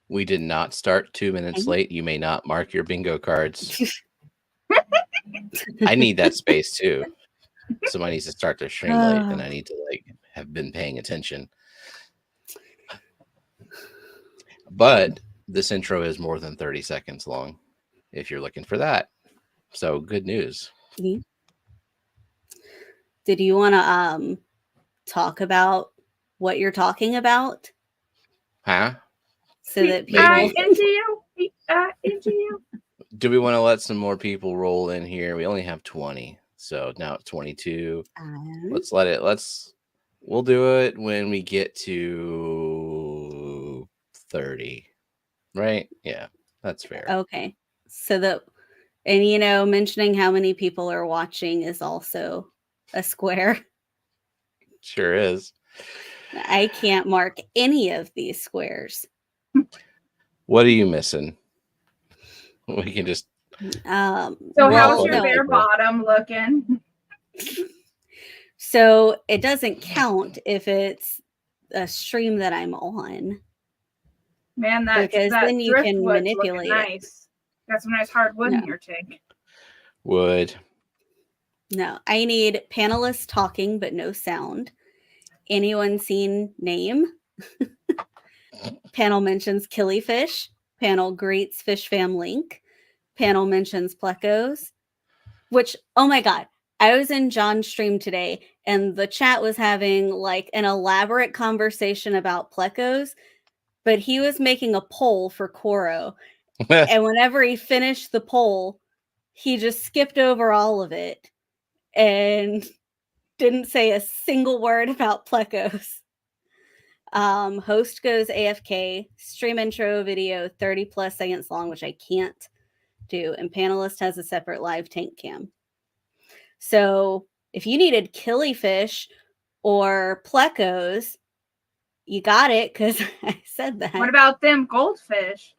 We did not start 2 minutes late. You may not mark your bingo cards. I need that space too. Somebody needs to start their stream late, and I need to have been paying attention. But this intro is more than 30 seconds long, if you're looking for that. So good news. Did you want to talk about what you're talking about? Huh? So that people... into you. Do we want to let some more people roll in here? We only have 20, so now it's 22. Let's let it. We'll do it when we get to 30, right? Yeah, that's fair. Okay, so that, and mentioning how many people are watching is also a square. Sure is. I can't mark any of these squares. What are you missing? We can just. So how's your bare bottom looking? So it doesn't count if it's a stream that I'm on. Man, because then you can manipulate it. Got some nice hardwood in your tank. Wood. No, I need panelists talking but no sound. Anyone seen name? Panel mentions killifish. Panel greets Fishfam link. Panel mentions plecos. Which, oh my God, I was in John's stream today and the chat was having an elaborate conversation about plecos, but he was making a poll for Coro. And whenever he finished the poll, he just skipped over all of it and didn't say a single word about plecos. Host goes AFK, stream intro video 30 plus seconds long, which I can't do, and panelist has a separate live tank cam. So if you needed killifish or plecos, you got it because I said that. What about them goldfish?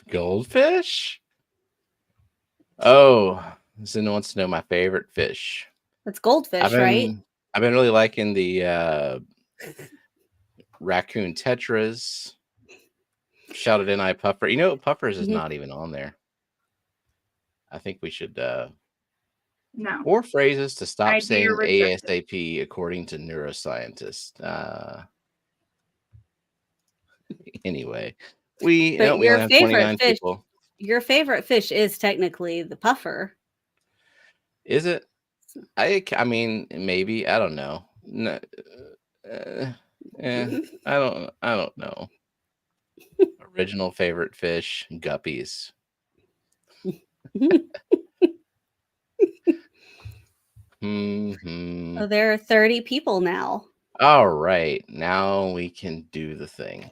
Goldfish? Oh, Zin wants to know my favorite fish. It's goldfish, right? I've been really liking the raccoon tetras. Shouted in puffer. Puffers is not even on there. I think we should no. 4 phrases to stop saying ASAP according to neuroscientists. Anyway, we only have 29 people. Your favorite fish is technically the puffer. Is it? I mean, maybe. I don't know. No, I don't know. Original favorite fish, guppies. Oh, there are 30 people now. All right, now we can do the thing,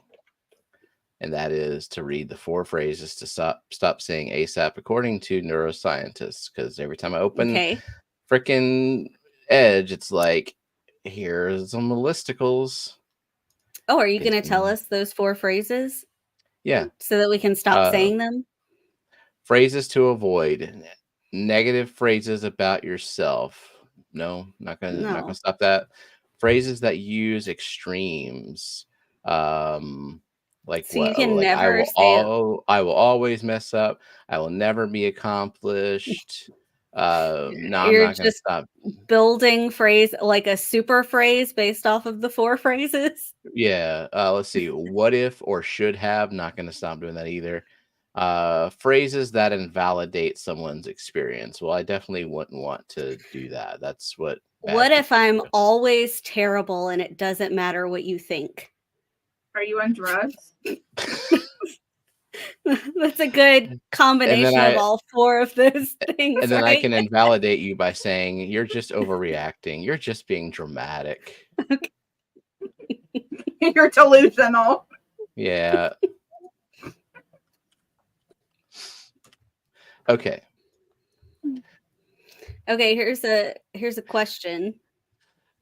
and that is to read the 4 phrases to stop saying ASAP according to neuroscientists. Because every time I open freaking Edge, it's like, here's some listicles. Oh, are you going to tell us those 4 phrases? Yeah. So that we can stop saying them? Phrases to avoid. Negative phrases about yourself. No, not gonna stop that. Phrases that use extremes. Like so what? You can never I will always mess up. I will never be accomplished. No, I'm not gonna stop. Building phrase like a super phrase based off of the 4 phrases. Yeah. Let's see. What if or should have. Not gonna stop doing that either. Phrases that invalidate someone's experience. Well, I definitely wouldn't want to do that. That's what. What if I'm always terrible and it doesn't matter what you think? Are you on drugs? That's a good combination of all 4 of those things. And then I can invalidate you by saying you're just overreacting. You're just being dramatic. Okay. You're delusional. Yeah. Okay. Okay, here's a question.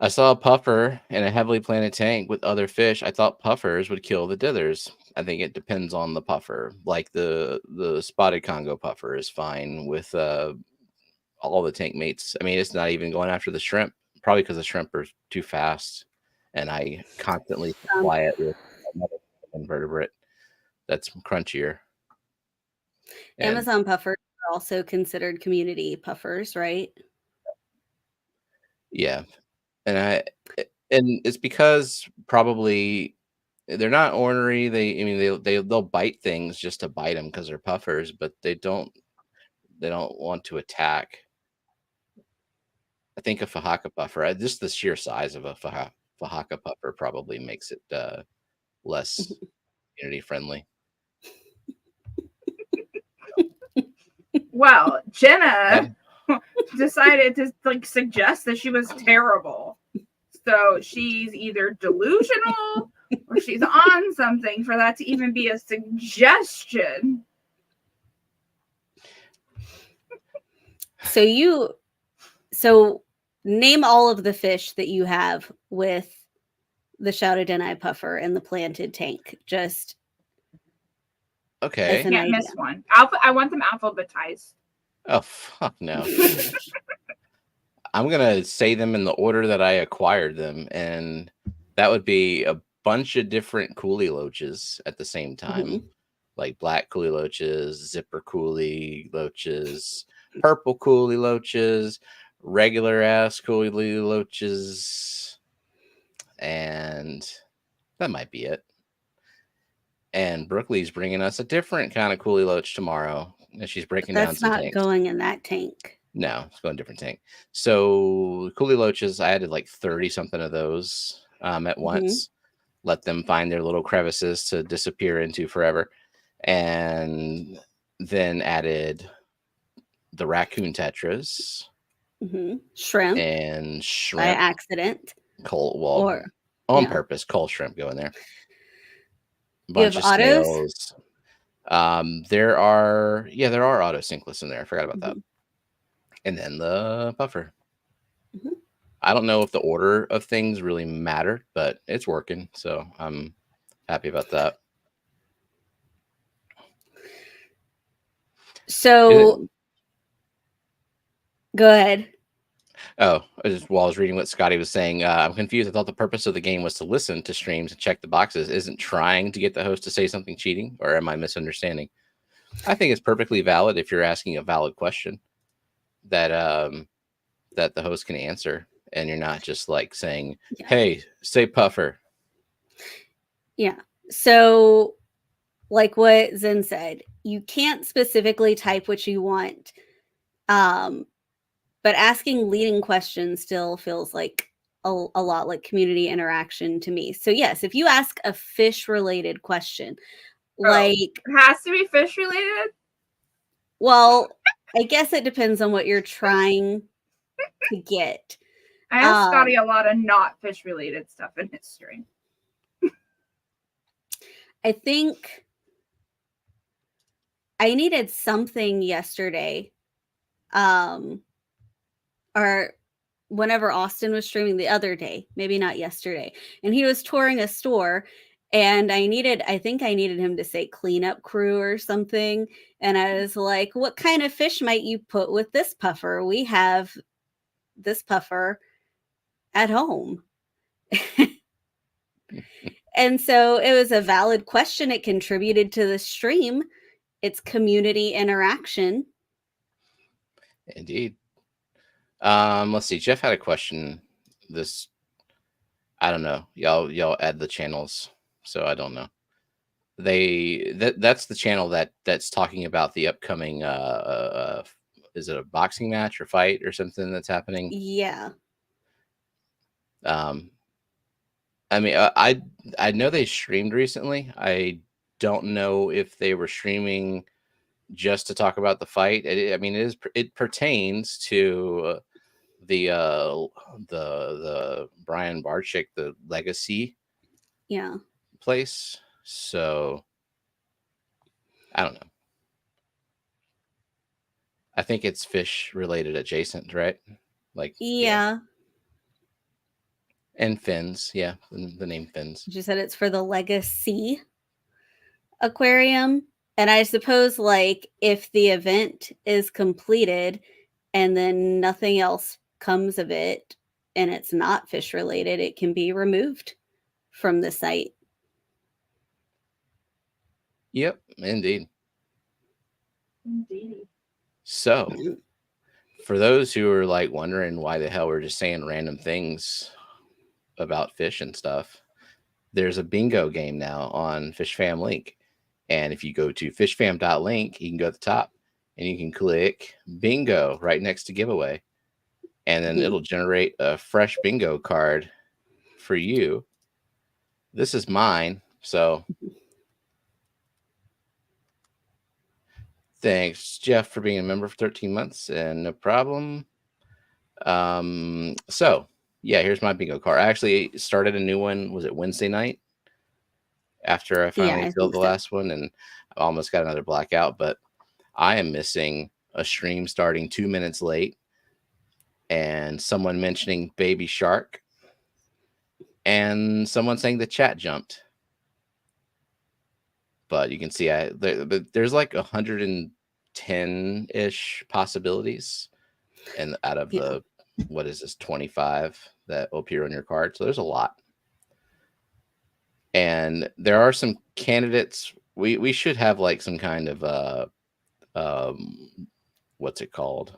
I saw a puffer in a heavily planted tank with other fish. I thought puffers would kill the dithers. I think it depends on the puffer. Like the spotted Congo puffer is fine with all the tank mates. I mean, it's not even going after the shrimp, probably because the shrimp are too fast, and I constantly supply it with another invertebrate that's crunchier. And Amazon puffers are also considered community puffers, right? yeah, and it's because probably they're not ornery. I mean, they'll bite things just to bite them because they're puffers, but they don't want to attack. I think a Fahaka puffer, just the sheer size of a Fahaka puffer probably makes it less community friendly. Well, Jenna decided to suggest that she was terrible. So she's either delusional or she's on something for that to even be a suggestion. So name all of the fish that you have with the Shouted-in-eye puffer and the planted tank. Just okay. Can't miss one. I want them alphabetized. Oh fuck no. I'm gonna say them in the order that I acquired them, and that would be a bunch of different coolie loaches at the same time. Like black coolie loaches, zipper coolie loaches, purple coolie loaches, regular ass coolie loaches, and that might be it. And Brooklyn's bringing us a different kind of coolie loach tomorrow. And she's breaking down some tanks. That's not going in that tank. No, it's going a different tank. So coolie loaches, I added like 30 something of those at once. Let them find their little crevices to disappear into forever. And then added the raccoon tetras. Shrimp. And shrimp. By accident. On purpose, coal shrimp go in there. Bunch of snails. There are auto sinkless in there. I forgot about that. And then the puffer. I don't know if the order of things really mattered, but it's working, so I'm happy about that. So go ahead. Oh, while I was reading what Scotty was saying, I'm confused. I thought the purpose of the game was to listen to streams and check the boxes. Isn't trying to get the host to say something cheating, or am I misunderstanding? I think it's perfectly valid if you're asking a valid question that that the host can answer, and you're not just like saying, "Hey, say puffer." Yeah. So, like what Zen said, you can't specifically type what you want. But asking leading questions still feels like a lot like community interaction to me. So yes, if you ask a fish related question, it has to be fish related. Well, I guess it depends on what you're trying to get. I asked Scotty a lot of not fish related stuff in his stream. I think I needed something yesterday. Or whenever Austin was streaming the other day, maybe not yesterday, and he was touring a store, and I think I needed him to say cleanup crew or something. And I was like, what kind of fish might you put with this puffer? We have this puffer at home. And so it was a valid question. It contributed to the stream. It's community interaction. Indeed. Let's see. Jeff had a question. I don't know. Y'all add the channels, so I don't know. That's the channel that's talking about the upcoming is it a boxing match or fight or something that's happening? Yeah. I mean, I know they streamed recently. I don't know if they were streaming just to talk about the fight. It pertains to the Brian Barczyk, the legacy place. So I don't know. I think it's fish related adjacent, right? Like Yeah. And fins, yeah, the name fins. She said it's for the Legacy Aquarium. And I suppose, like, if the event is completed and then nothing else comes of it and it's not fish related, it can be removed from the site. Yep, indeed. Indeed. So, for those who are like wondering why the hell we're just saying random things about fish and stuff, there's a bingo game now on Fishfam Link. And if you go to fishfam.link, you can go at the top and you can click bingo right next to giveaway. And then it'll generate a fresh bingo card for you. This is mine. So thanks, Jeff, for being a member for 13 months. And no problem. So yeah, here's my bingo card. I actually started a new one. Was it Wednesday night? After I finally filled the last one, and I almost got another blackout, but I am missing a stream starting 2 minutes late, and someone mentioning baby shark, and someone saying the chat jumped. But you can see there's like 110-ish possibilities, and out of the what is this 25 that will appear on your card, so there's a lot. And there are some candidates. We should have like some kind of what's it called?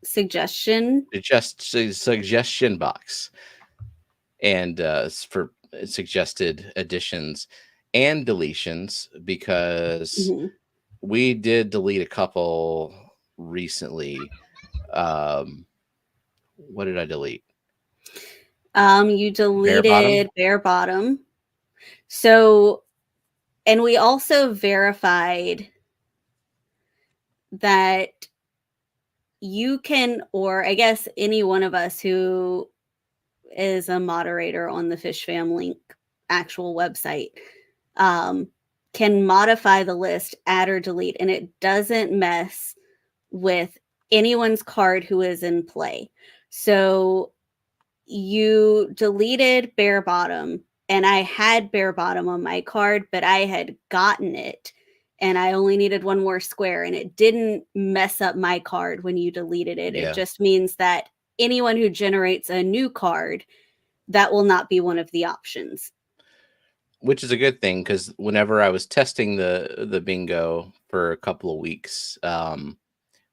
Suggestion box, and for suggested additions and deletions, because we did delete a couple recently. What did I delete? You deleted Bare Bottom. So, and we also verified that you can, or I guess any one of us who is a moderator on the Fishfam Link actual website can modify the list, add or delete, and it doesn't mess with anyone's card who is in play. So you deleted Bare Bottom, and I had Bare Bottom on my card, but I had gotten it and I only needed one more square, and it didn't mess up my card when you deleted it. It just means that anyone who generates a new card, that will not be one of the options. Which is a good thing, because whenever I was testing the bingo for a couple of weeks,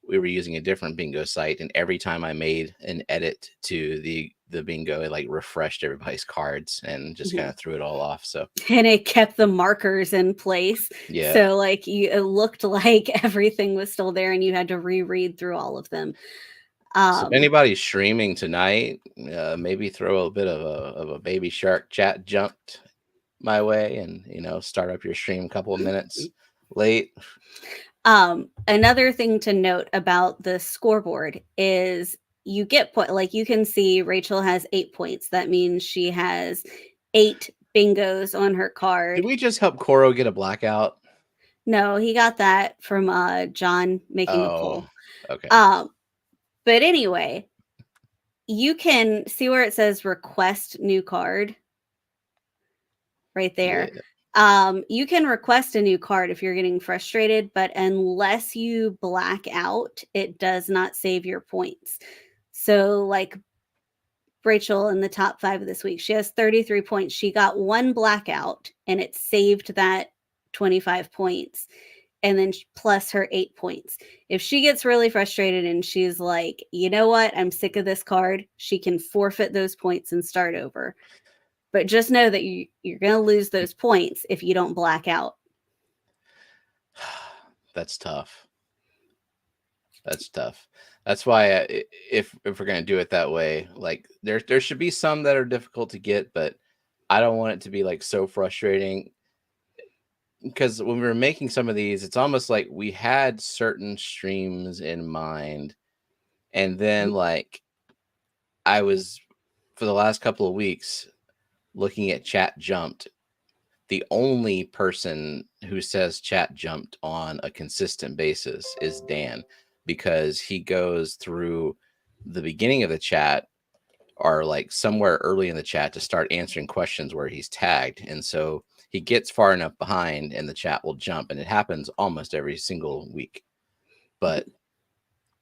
we were using a different bingo site, and every time I made an edit to the bingo, it like refreshed everybody's cards and just kind of threw it all off. So, and it kept the markers in place. Yeah. So like it looked like everything was still there, and you had to reread through all of them. So if anybody's streaming tonight, maybe throw a bit of a baby shark chat jumped my way, and start up your stream a couple of minutes late. Another thing to note about the scoreboard is you get like you can see Rachel has 8 points. That means she has 8 bingos on her card. Did we just help Coro get a blackout? No, he got that from John making a poll. Okay. But anyway, you can see where it says request new card right there. Yeah. You can request a new card if you're getting frustrated, but unless you black out, it does not save your points. So like Rachel in the top 5 of this week, she has 33 points. She got 1 blackout and it saved that 25 points. And then plus her 8 points. If she gets really frustrated and she's like, you know what, I'm sick of this card, she can forfeit those points and start over. But just know that you're going to lose those points if you don't black out. That's tough. That's tough. That's why if we're going to do it that way, like there should be some that are difficult to get, but I don't want it to be like so frustrating. Because when we were making some of these, it's almost like we had certain streams in mind. And then like I was, for the last couple of weeks, looking at chat jumped the only person who says chat jumped on a consistent basis is Dan, because he goes through the beginning of the chat or like somewhere early in the chat to start answering questions where he's tagged. And so he gets far enough behind and the chat will jump, and it happens almost every single week. But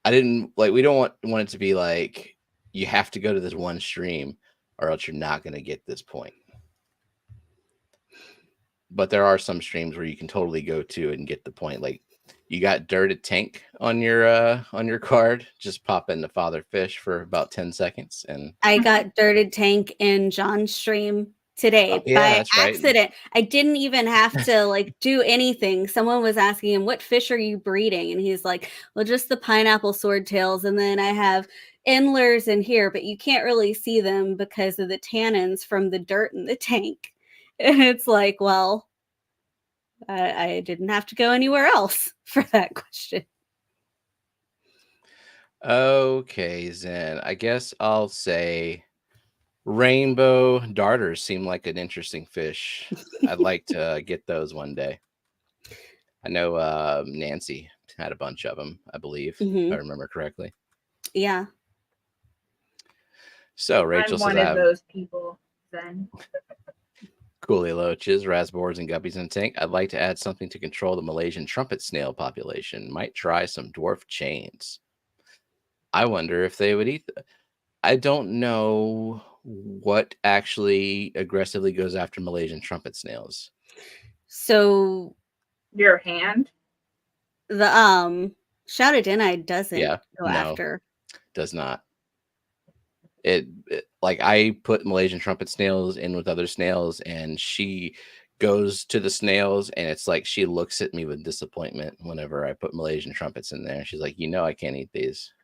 I didn't like, we don't want it to be like you have to go to this one stream or else you're not going to get this point. But there are some streams where you can totally go to and get the point. Like, you got Dirted Tank on your card, just pop into Father Fish for about 10 seconds. And I got Dirted Tank in John's stream today by accident. Right. I didn't even have to like do anything. Someone was asking him, what fish are you breeding? And he's like, well, just the pineapple swordtails. And then I have endlers in here, but you can't really see them because of the tannins from the dirt in the tank. And it's like, well, I didn't have to go anywhere else for that question. Okay, Zen. I guess I'll say rainbow darters seem like an interesting fish. I'd like to get those one day. I know Nancy had a bunch of them, I believe, if I remember correctly. Yeah. So Rachel says, I'm one of those people, Zen. Coolie loaches, rasboards, and guppies in the tank. I'd like to add something to control the Malaysian trumpet snail population. Might try some dwarf chains. I wonder if they would eat them. I don't know what actually aggressively goes after Malaysian trumpet snails. So your hand? The Shouted In-Eye doesn't go after. Does not. It like, I put Malaysian trumpet snails in with other snails, and she goes to the snails, and it's like she looks at me with disappointment whenever I put Malaysian trumpets in there. She's like, I can't eat these.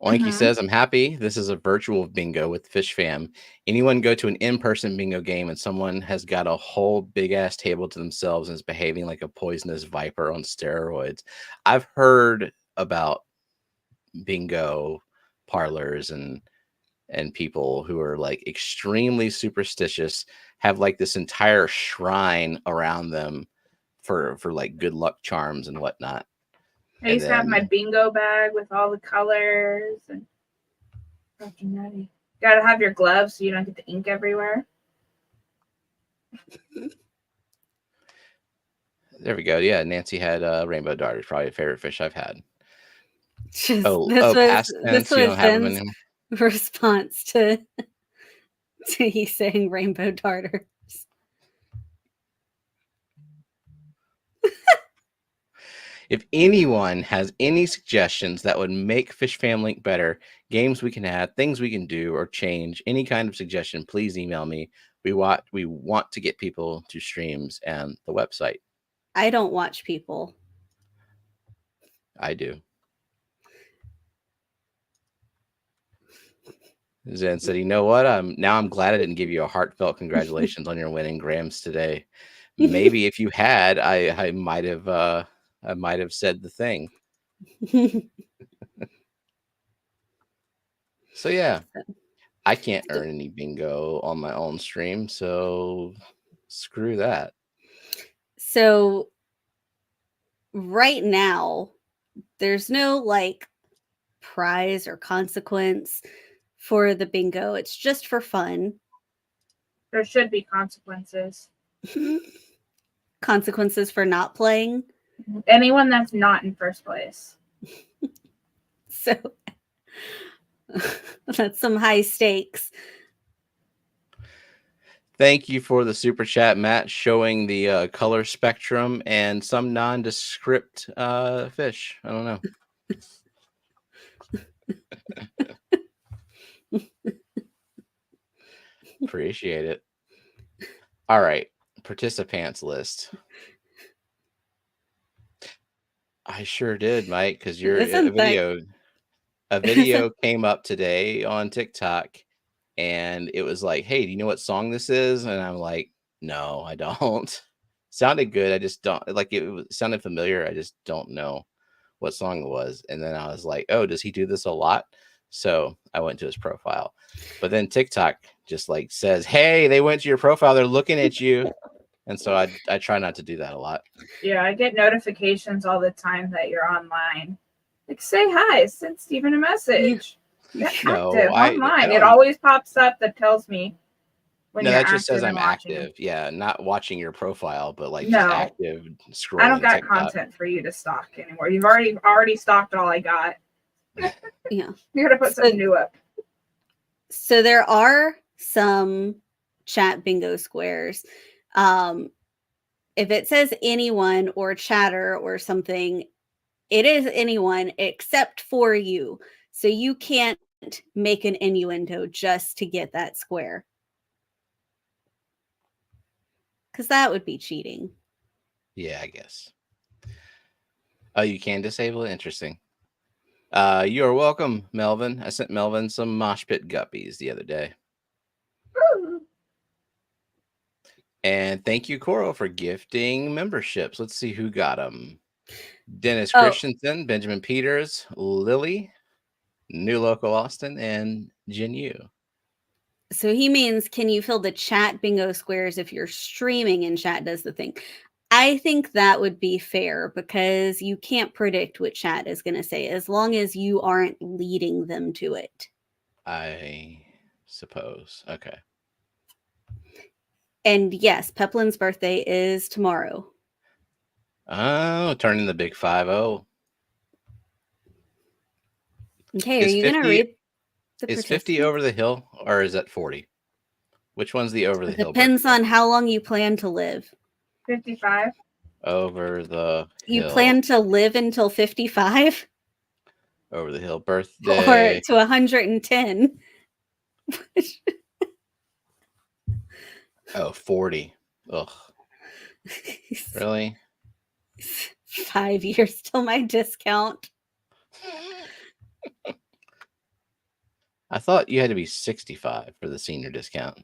Oinky says, I'm happy. This is a virtual bingo with Fishfam. Anyone go to an in-person bingo game and someone has got a whole big ass table to themselves and is behaving like a poisonous viper on steroids. I've heard about bingo parlors and people who are like extremely superstitious, have like this entire shrine around them for like good luck charms and whatnot. I used to have my bingo bag with all the colors and fucking nutty. Gotta have your gloves so you don't get the ink everywhere. There we go. Yeah, Nancy had rainbow darters, probably a favorite fish I've had. This was Ben's response to he saying rainbow darters. If anyone has any suggestions that would make Fishfam Link better, games we can add, things we can do or change, any kind of suggestion, please email me. We want to get people to streams and the website. I don't watch people. I do. Zen said, you know what? I'm glad I didn't give you a heartfelt congratulations on your winning grams today. Maybe if you had, I might have said the thing. So yeah, I can't earn any bingo on my own stream, so screw that. So right now, there's no like prize or consequence for the bingo. It's just for fun. There should be consequences. Consequences for not playing? Anyone that's not in first place. So that's some high stakes. Thank you for the super chat, Matt, showing the color spectrum and some nondescript fish. I don't know. Appreciate it. All right, participants list. I sure did, Mike, because a video came up today on TikTok, and it was like, hey, do you know what song this is? And I'm like, no, I don't. Sounded good. I just don't, like, it sounded familiar. I just don't know what song it was. And then I was like, oh, does he do this a lot? So I went to his profile. But then TikTok just like says, "Hey, they went to your profile. They're looking at you." And so I try not to do that a lot. Yeah, I get notifications all the time that you're online. Like, say hi, send Steven a message. Get active online. It always pops up that tells me when no, you're that just says I'm watching. active. Yeah, not watching your profile, but like just active scrolling. I don't got TikTok. content for you to stalk anymore. You've already stalked all I got. Yeah, you gotta put something new up. So there are some chat bingo squares. If it says anyone or chatter or something, it is anyone except for you. So you can't make an innuendo just to get that square. Because that would be cheating. Yeah, I guess. Oh, you can disable it? Interesting. You are welcome, Melvin. I sent Melvin some mosh pit guppies the other day. And thank you, Coral, for gifting memberships. Let's see who got them. Dennis Christensen, Benjamin Peters, Lily, New Local Austin, and Jin Yu. So he means, can you fill the chat bingo squares if you're streaming and chat does the thing? I think that would be fair because you can't predict what chat is going to say as long as you aren't leading them to it. I suppose. Okay. And yes, Peplin's birthday is tomorrow. Oh, turning the big 5-0. Okay, are you going to read the Is 50 over the hill or is that 40? Which one's the over the hill? Depends on how long you plan to live. 55. Over the hill. You hill. plan to live until 55? Over the hill birthday. Or to 110? Oh, 40. Ugh. Really? 5 years till my discount. I thought you had to be 65 for the senior discount.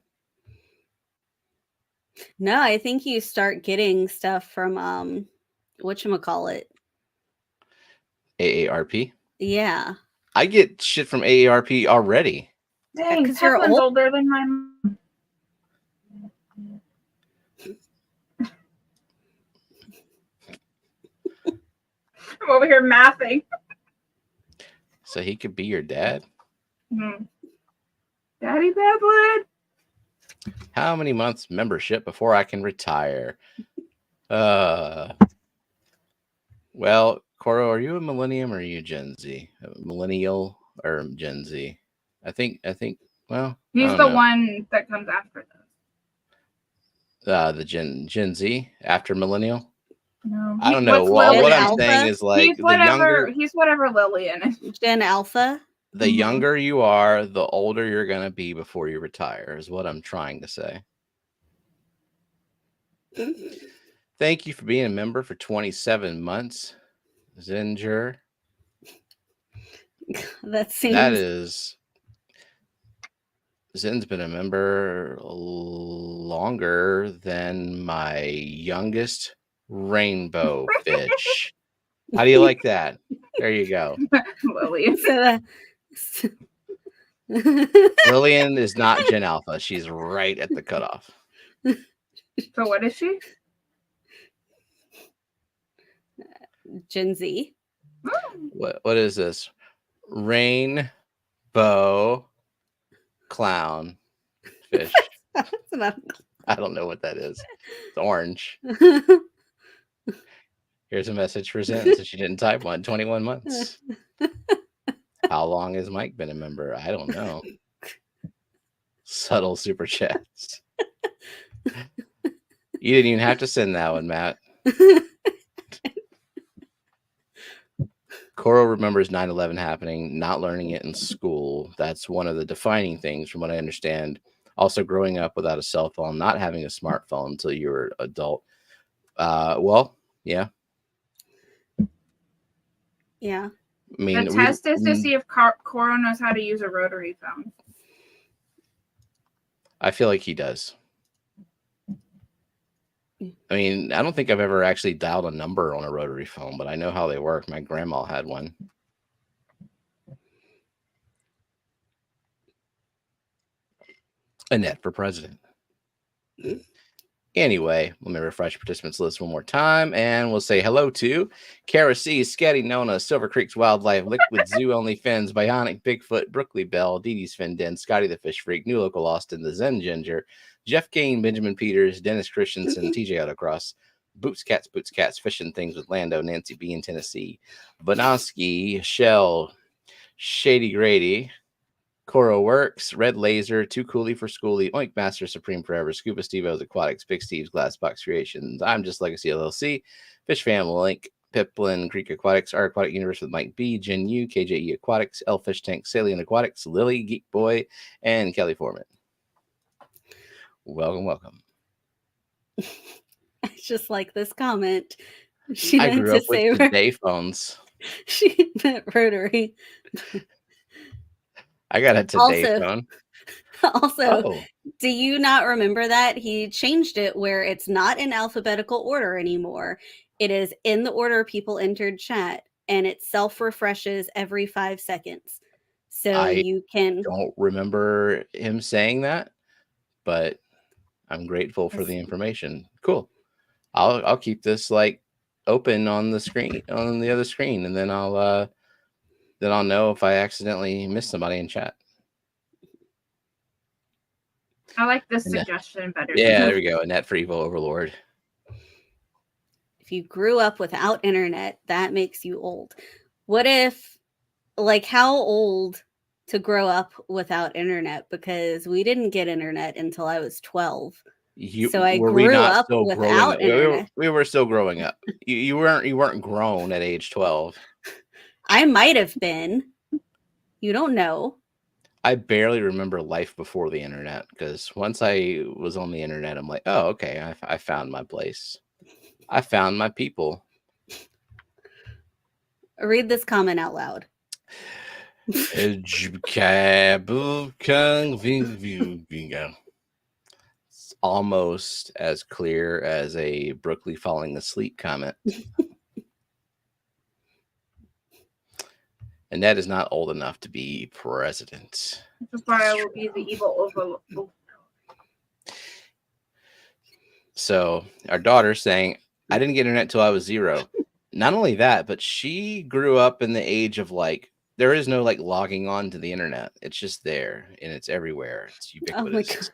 No, I think you start getting stuff from whatchamacallit? AARP? Yeah. I get shit from AARP already. Dang, because you're older than my mom. I'm over here mathing. So he could be your dad? Mm-hmm. Daddy Bedwood. How many months membership before I can retire? Well, Coro, are you a millennium or are you Gen Z? A millennial or Gen Z? I think, well, he's the one that comes after this. The Gen Z after millennial? No. I don't know. Well, what I'm saying is like he's whatever Lillian is. Gen Alpha? The younger you are, the older you're going to be before you retire, is what I'm trying to say. Thank you for being a member for 27 months, Zinger. That is... Zen's been a member longer than my youngest rainbow fish. How do you like that? There you go. Lillian. Lillian is not Gen Alpha. She's right at the cutoff. So what is she? Gen Z. What is this? Rainbow clown fish. I don't know what that is. It's orange. Here's a message for Zen, so she didn't type one. 21 months. How long has Mike been a member? I don't know. Subtle super chats. You didn't even have to send that one, Matt. Coral remembers 9/11 happening, not learning it in school. That's one of the defining things from what I understand. Also growing up without a cell phone, not having a smartphone until you were an adult. Well, yeah. Yeah. I mean, the test is to see if Coral knows how to use a rotary phone. I feel like he does. I mean, I don't think I've ever actually dialed a number on a rotary phone, but I know how they work. My grandma had one. Annette for president. Anyway, let me refresh participants list one more time, and we'll say hello to Kara C, Scatty Nona, Silver Creek's Wildlife, Liquid Zoo Only Fins, Bionic Bigfoot, Brookley Bell, Dee Dee's Fin Den, Scotty the Fish Freak, New Local Austin, the Zen Ginger, Jeff Kane, Benjamin Peters, Dennis Christensen, TJ Autocross, Boots Cats, Fishing Things with Lando, Nancy B in Tennessee, Bonoski, Shell, Shady Grady, Coro Works, Red Laser, Too Coolie for Schoolie, Oink Master, Supreme Forever, Scuba Stevo's Aquatics, Big Steve's Glassbox Creations, I'm Just Legacy LLC, Fishfam Link, Piplin Creek Aquatics, Our Aquatic Universe with Mike B, Jen U, KJE Aquatics, Elfish Tank, Salient Aquatics, Lily, Geek Boy, and Kelly Foreman. Welcome. I just like this comment. I grew up with the day phones. She meant rotary. I got a Today phone. Also, do you not remember that? He changed it where it's not in alphabetical order anymore. It is in the order people entered chat, and it self-refreshes every 5 seconds. So you can... don't remember him saying that, but I'm grateful for the information. Cool. I'll keep this like open on the screen, on the other screen, and then I'll know if I accidentally missed somebody in chat. I like this suggestion better. Yeah, there we go. Annette for Evil Overlord. If you grew up without internet, that makes you old. What if, like, how old to grow up without internet? Because we didn't get internet until I was 12. So I grew up without internet. We were still growing up. You weren't grown at age 12. I might have been. You don't know. I barely remember life before the internet, because once I was on the internet, I'm like, oh, okay, I found my place. I found my people. Read this comment out loud. It's almost as clear as a Brooklyn falling asleep comment. Annette is not old enough to be president. That's why I will be the evil overlord. So our daughter's saying, I didn't get internet till I was 0. Not only that, but she grew up in the age of like, there is no like logging on to the internet. It's just there and it's everywhere. It's ubiquitous. Oh my God.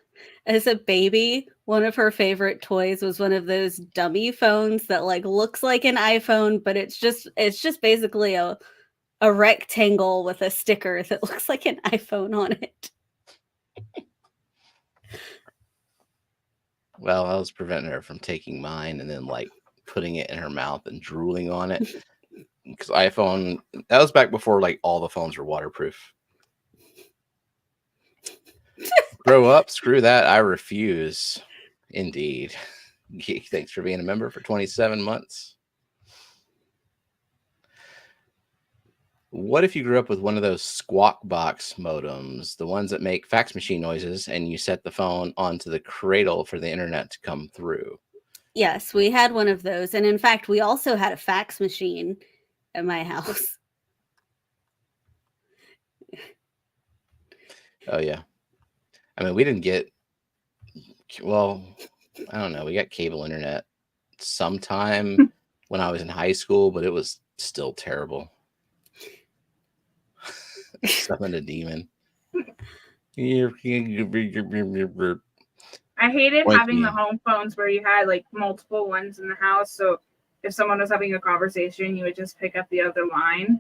As a baby, one of her favorite toys was one of those dummy phones that like looks like an iPhone, but it's just basically a rectangle with a sticker that looks like an iPhone on it. Well, I was preventing her from taking mine and then like putting it in her mouth and drooling on it. Because iPhone, that was back before like all the phones were waterproof. Grow up, screw that. I refuse. Indeed. Thanks for being a member for 27 months. What if you grew up with one of those squawk box modems, the ones that make fax machine noises, and you set the phone onto the cradle for the internet to come through? Yes, we had one of those. And in fact, we also had a fax machine at my house. Oh, yeah. I mean, we didn't get, well, I don't know. We got cable internet sometime when I was in high school, but it was still terrible. Summon a demon. I hated having the home phones where you had like multiple ones in the house. So if someone was having a conversation, you would just pick up the other line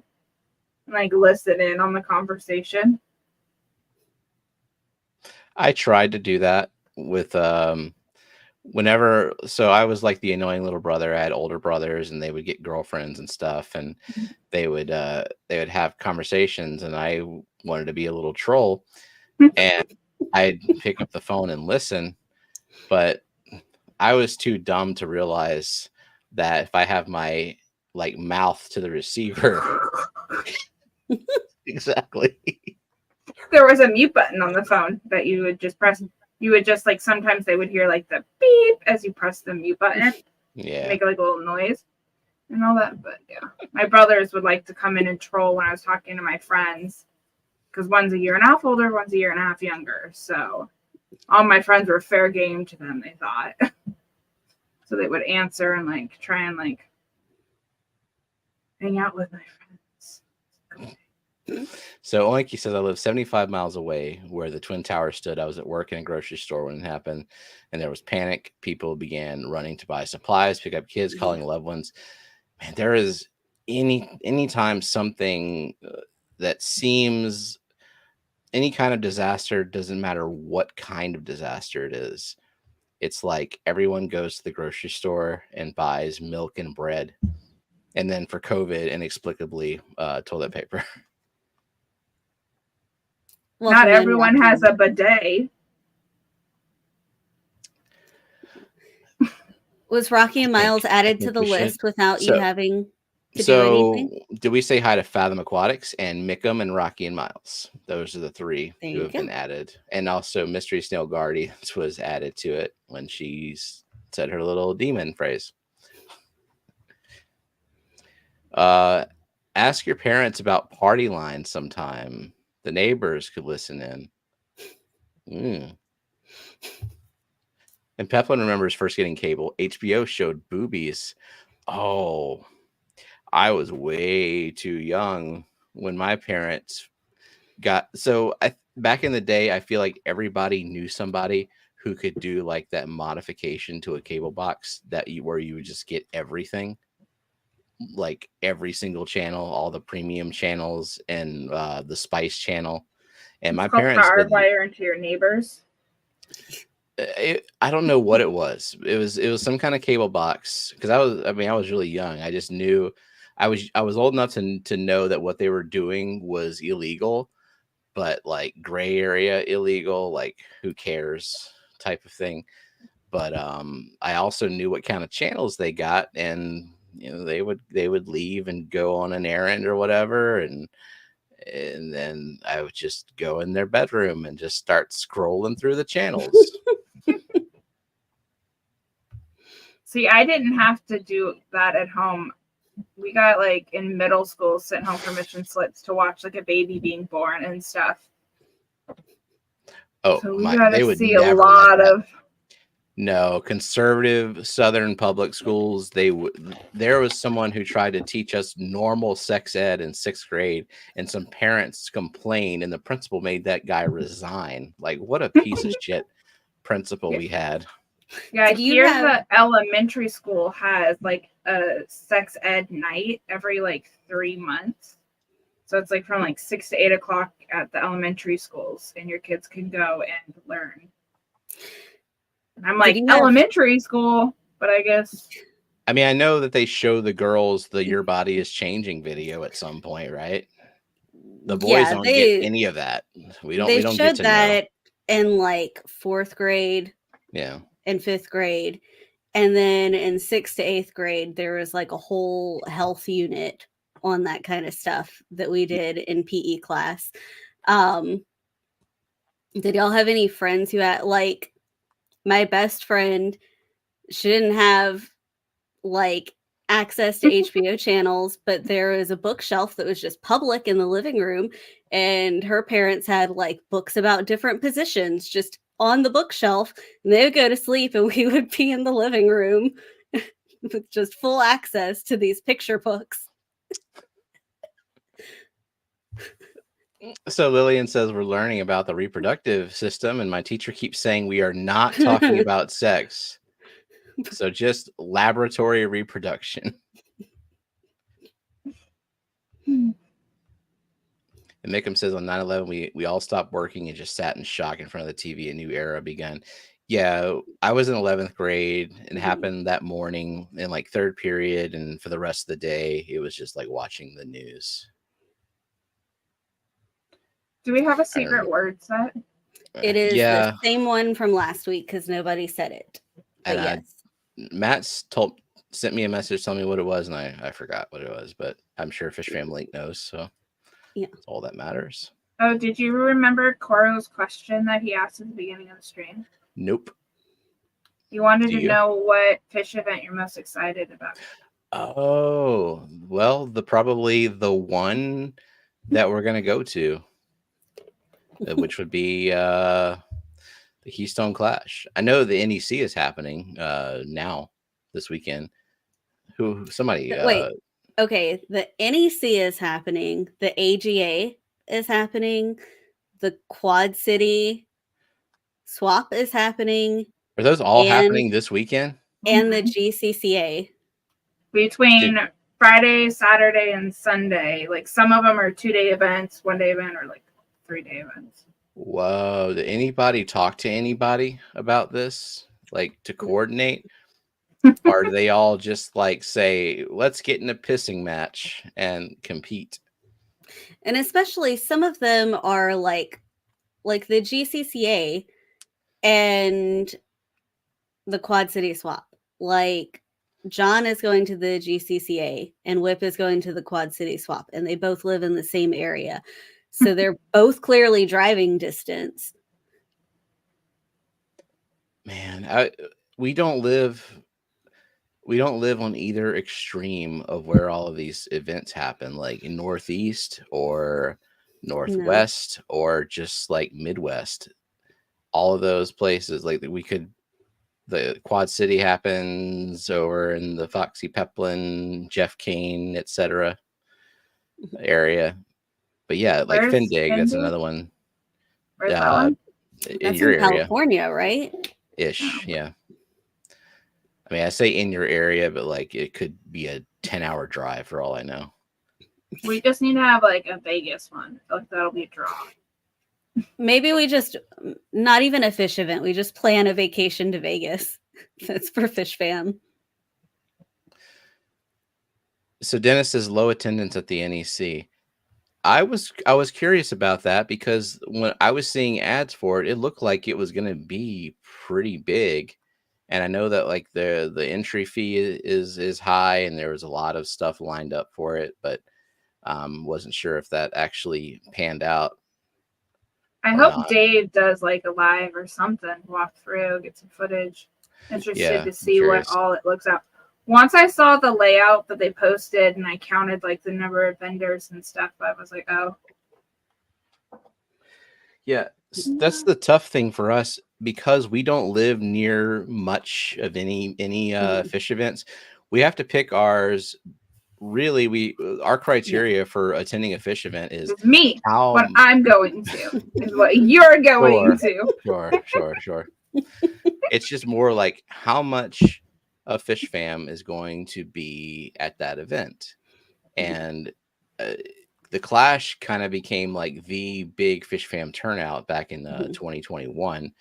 and like listen in on the conversation. I tried to do that with whenever, so I was like the annoying little brother. I had older brothers and they would get girlfriends and stuff, and they would have conversations, and I wanted to be a little troll and I'd pick up the phone and listen, but I was too dumb to realize that if I have my like mouth to the receiver exactly, there was a mute button on the phone that you would just press. You would just like, sometimes they would hear like the beep as you press the mute button. Yeah. Make like a little noise and all that. But yeah, my brothers would like to come in and troll when I was talking to my friends, because one's a year and a half older, one's a year and a half younger. So all my friends were fair game to them, they thought. So they would answer and like try and like hang out with my friends. So Oinky says, I live 75 miles away where the Twin Towers stood. I was at work in a grocery store when it happened, and there was panic. People began running to buy supplies, pick up kids, calling loved ones. Man, there is anytime something that seems any kind of disaster, doesn't matter what kind of disaster it is. It's like everyone goes to the grocery store and buys milk and bread. And then for COVID, inexplicably, toilet paper. Well, not everyone has a bidet. Was Rocky and Miles added to the list without you having to do anything? Did we say hi to Fathom Aquatics and Mickham and Rocky and Miles? Those are the three who have been added. And also Mystery Snail Guardians was added to it when she said her little demon phrase. Ask your parents about party lines sometime. The neighbors could listen in. And Peplin remembers first getting cable. HBO showed boobies. Oh, I was way too young when my parents got. So back in the day, I feel like everybody knew somebody who could do like that modification to a cable box where you would just get everything. Like every single channel, all the premium channels, and the Spice channel. And my parents hardwire into your neighbors. I don't know what it was. It was some kind of cable box, because I was really young. I just knew I was old enough to know that what they were doing was illegal, but like gray area illegal, like who cares type of thing. But I also knew what kind of channels they got, and they would leave and go on an errand or whatever, and then I would just go in their bedroom and just start scrolling through the channels. See, I didn't have to do that at home. We got like in middle school sent home permission slips to watch like a baby being born and stuff. Oh, so we got to see a lot of. No, conservative Southern public schools, there was someone who tried to teach us normal sex ed in 6th grade, and some parents complained, and the principal made that guy resign. Like, what a piece of shit principal we had. Yeah, here the elementary school has like a sex ed night every like 3 months. So it's like from like 6 to 8 o'clock at the elementary schools, and your kids can go and learn. I'm like, elementary school, but I guess. I mean, I know that they show the girls the Your Body is Changing video at some point, right? The boys don't get any of that. We don't get to that in like 4th grade. Yeah. And 5th grade. And then in 6th to 8th grade, there was like a whole health unit on that kind of stuff that we did in PE class. Did y'all have any friends who had like, my best friend, she didn't have like access to HBO channels, but there was a bookshelf that was just public in the living room, and her parents had like books about different positions just on the bookshelf, and they would go to sleep and we would be in the living room with just full access to these picture books. So Lillian says we're learning about the reproductive system, and my teacher keeps saying we are not talking about sex. So just laboratory reproduction. And Mickham says on 9/11, we all stopped working and just sat in shock in front of the TV. A new era began. Yeah, I was in 11th grade. It happened that morning in like 3rd period, and for the rest of the day, it was just like watching the news. Do we have a secret word set? It is the same one from last week because nobody said it. But and Matt's sent me a message telling me what it was, and I forgot what it was, but I'm sure Fishfam Link knows, so yeah, that's all that matters. Oh, did you remember Coro's question that he asked at the beginning of the stream? Nope. He wanted to know what fish event you're most excited about. Oh, well, probably the one that we're gonna go to, which would be the Keystone Clash. I know the NEC is happening now this weekend. Somebody Wait. Okay, the NEC is happening. The AGA is happening. The Quad City swap is happening. Are those all happening this weekend? And the GCCA. Between Friday, Saturday, and Sunday. Like some of them are 2-day events, 1-day event, or like 3-day events. Whoa. Did anybody talk to anybody about this? Like to coordinate? Or do they all just like say, let's get in a pissing match and compete? And especially some of them are like the GCCA and the Quad City swap. Like John is going to the GCCA and Whip is going to the Quad City swap, and they both live in the same area. So they're both clearly driving distance. Man, we don't live on either extreme of where all of these events happen, like in Northeast or Northwest or just like Midwest. All of those places, like the Quad City happens over in the Foxy Peplin, Jeff Kane, etc. area. But yeah, like Findig, that's another one. Where's that one? In your area. California, right? Ish, yeah. I mean, I say in your area, but like it could be a 10-hour drive for all I know. We just need to have like a Vegas one. Like that'll be a draw. Maybe we just, not even a fish event, we just plan a vacation to Vegas. That's for Fishfam. So Dennis says low attendance at the NEC. I was curious about that because when I was seeing ads for it, it looked like it was going to be pretty big. And I know that like the entry fee is high and there was a lot of stuff lined up for it, but wasn't sure if that actually panned out. I hope Dave does like a live or something, walk through, get some footage. Interested to see what all it looks like. Once I saw the layout that they posted and I counted like the number of vendors and stuff, I was like, oh. Yeah, that's the tough thing for us because we don't live near much of any fish events. We have to pick ours. Really, our criteria for attending a fish event is me. What I'm going to is what you're going to. Sure. It's just more like how much a Fishfam is going to be at that event, and the Clash kind of became like the big Fishfam turnout back in 2021.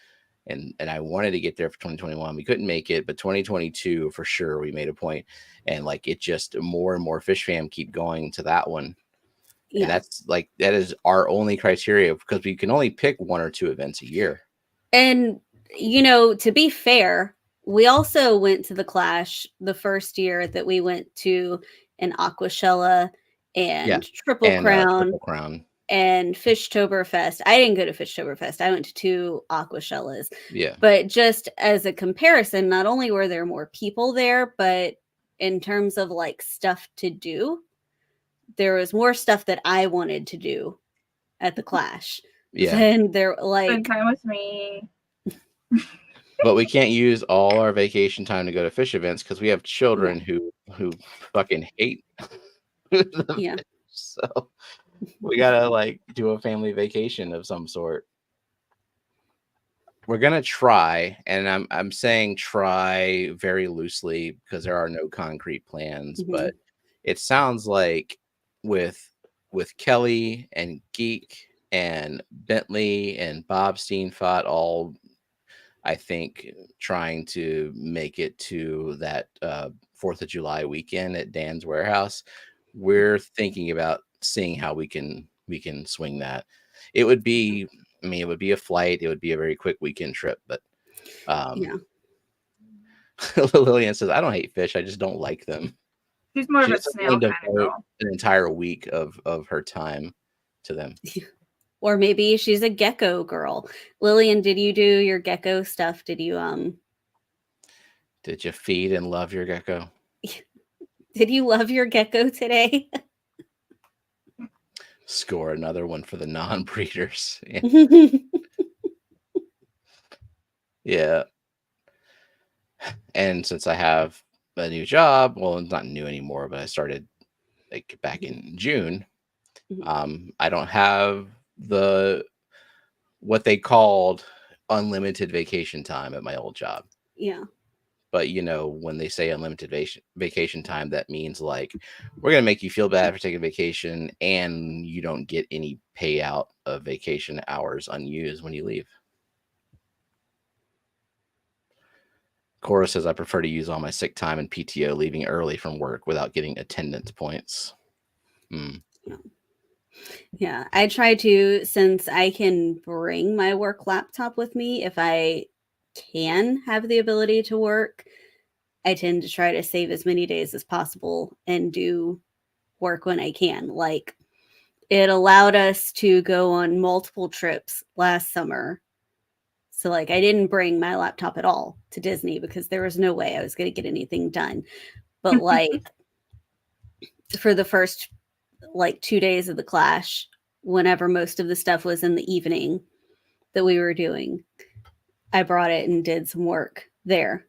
And I wanted to get there for 2021. We couldn't make it, but 2022 for sure we made a point. And like it just more and more Fishfam keep going to that one. Yeah. And that's like that is our only criteria because we can only pick 1 or 2 events a year. And you know, to be fair, we also went to the Clash the first year that we went to an Aquashella and Triple Crown. And Fishtoberfest. I didn't go to Fishtoberfest. I went to 2 Aquashellas. Yeah. But just as a comparison, not only were there more people there, but in terms of like stuff to do, there was more stuff that I wanted to do at the Clash. Yeah. And they're like spend time with me. But we can't use all our vacation time to go to fish events because we have children who fucking hate yeah. So we gotta like do a family vacation of some sort. We're gonna try, and I'm saying try very loosely because there are no concrete plans, but it sounds like with Kelly and Geek and Bentley and Bob Steenfott all, I think, trying to make it to that 4th of July weekend at Dan's warehouse. We're thinking about seeing how we can swing that. It would be, I mean, it would be a flight. It would be a very quick weekend trip, but Lillian says, I don't hate fish. I just don't like them. She's more of a snail kind of girl. An entire week of her time to them. Or maybe she's a gecko girl. Lillian, did you do your gecko stuff? Did you feed and love your gecko? Did you love your gecko today? Score another one for the non-breeders. Yeah. Yeah. And since I have a new job, well, it's not new anymore, but I started like back in June. I don't have what they called unlimited vacation time at my old job. Yeah. But when they say unlimited vacation time, that means like we're gonna make you feel bad for taking vacation, and you don't get any payout of vacation hours unused when you leave. Cora says I prefer to use all my sick time and PTO leaving early from work without getting attendance points. Yeah, I try to, since I can bring my work laptop with me, if I can have the ability to work, I tend to try to save as many days as possible and do work when I can. Like, it allowed us to go on multiple trips last summer. So, like, I didn't bring my laptop at all to Disney because there was no way I was going to get anything done. But, like, for the first, 2 days of the Clash, whenever most of the stuff was in the evening that we were doing, I brought it and did some work there.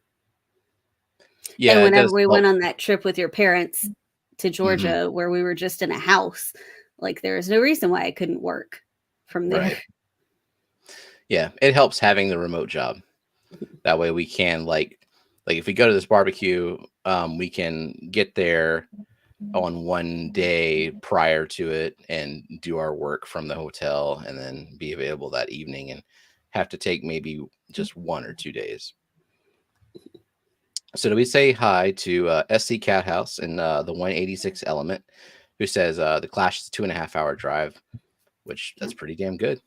Yeah, and whenever we went on that trip with your parents to Georgia, where we were just in a house, like, there was no reason why I couldn't work from there. Right. Yeah, it helps having the remote job. That way we can like if we go to this barbecue, we can get there on one day prior to it and do our work from the hotel and then be available that evening and have to take maybe just 1 or 2 days. So do we say hi to SC Cat House in the 186 Element, who says the Clash is a 2.5 hour drive, which that's pretty damn good.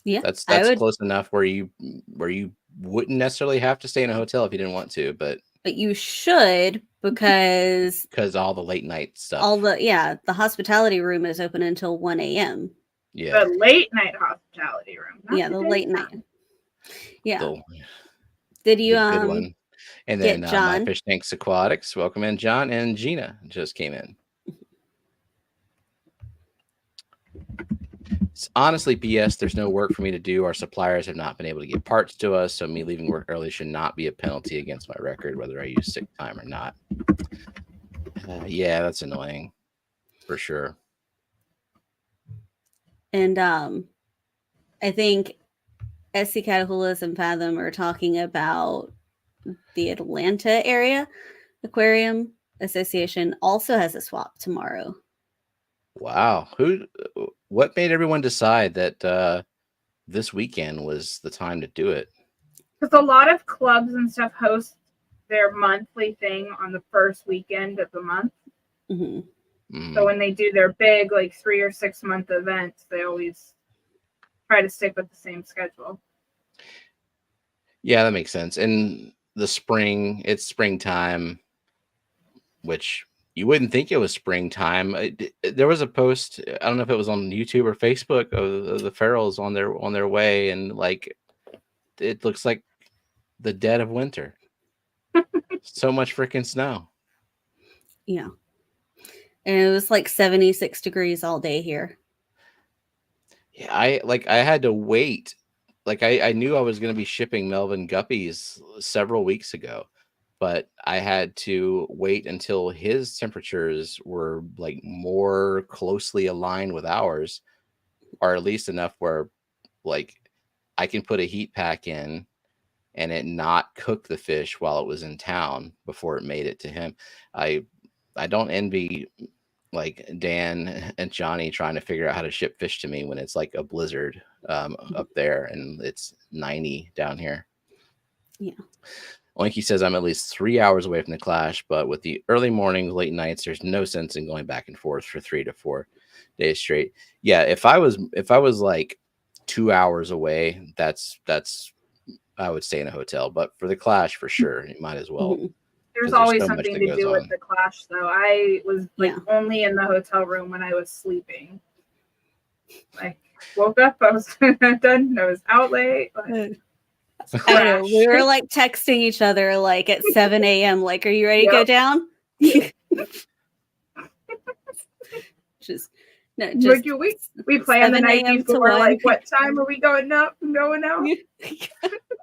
Yeah, that's close enough where you wouldn't necessarily have to stay in a hotel if you didn't want to, but you should, because all the late night stuff. The hospitality room is open until 1 a.m. Yeah, the late night hospitality room. The late night. Yeah. Did you good one? And then John. My Fish Tanks Aquatics, welcome in John, and Gina just came in. It's honestly BS. There's no work for me to do. Our suppliers have not been able to get parts to us, so me leaving work early should not be a penalty against my record, whether I use sick time or not. Yeah, that's annoying for sure. And I think SC Catahoula's and Fathom are talking about the Atlanta area Aquarium Association also has a swap tomorrow. Wow. What made everyone decide that this weekend was the time to do it? Because a lot of clubs and stuff host their monthly thing on the first weekend of the month. So when they do their big 3 or 6 month events, they always try to stick with the same schedule. Yeah, that makes sense. In the spring, it's springtime, which you wouldn't think it was springtime. There was a post, I don't know if it was on YouTube or Facebook, of the Ferals on their way, and it looks like the dead of winter. So much freaking snow. Yeah. And it was 76 degrees all day here. Yeah, I had to wait. I knew I was going to be shipping Melvin guppies several weeks ago, but I had to wait until his temperatures were more closely aligned with ours, or at least enough where I can put a heat pack in and it not cook the fish while it was in town before it made it to him. I don't envy Dan and Johnny trying to figure out how to ship fish to me when it's a blizzard up there and it's 90 down here. Yeah. Oinky says I'm at least 3 hours away from the Clash, but with the early mornings, late nights, there's no sense in going back and forth for 3 to 4 days straight. Yeah, if I was 2 hours away, that's I would stay in a hotel. But for the Clash, for sure, you might as well. There's always something to do with the Clash, though. I was only in the hotel room when I was sleeping. Woke up, I was done, I was out late. I know. We were texting each other at 7 a.m. Are you ready to go down? No, just we plan the 7 night a.m. to before. 1. Like, what time are we going out?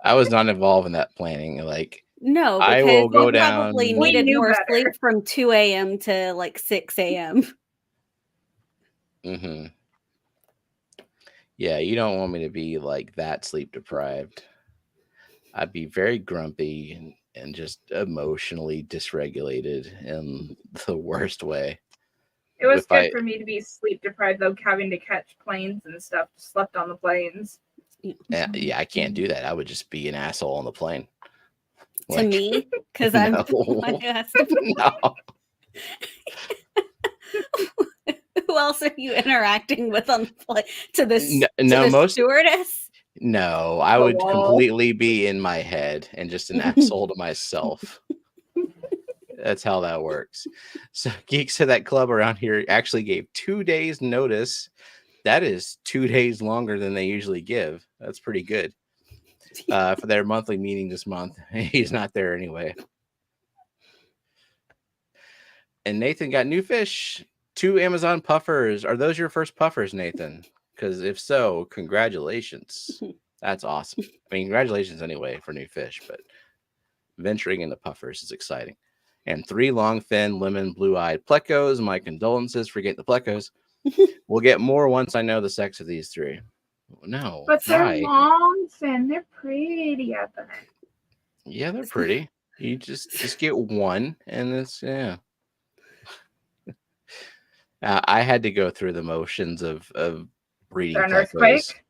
I was not involved in that planning. Like, No, I because will go you down. probably We needed knew more better. sleep from 2 a.m. to like 6 a.m. Mm-hmm. Yeah, you don't want me to be like that sleep deprived. I'd be very grumpy and just emotionally dysregulated in the worst way. It was If good I- for me to be sleep deprived, though, having to catch planes and stuff. Slept on the planes. Yeah, I can't do that. I would just be an asshole on the plane. To me, because I'm the one who has to. No. Who else are you interacting with on the flight? To the stewardess? No, I would completely be in my head and just an asshole to myself. That's how that works. So Geeks of that club around here actually gave 2 days notice. That is 2 days longer than they usually give. That's pretty good. For their monthly meeting this month. He's not there anyway. And Nathan got new fish. 2 Amazon puffers. Are those your first puffers, Nathan? Because if so, congratulations. That's awesome. I mean, congratulations anyway for new fish, but venturing into puffers is exciting. And 3 long fin, lemon, blue-eyed plecos. My condolences. Forget the plecos. We'll get more once I know the sex of these 3. No. But they're why? long fin. They're pretty at the neck. Yeah, they're pretty. You just get one, and it's I had to go through the motions of breeding An plecos. earthquake?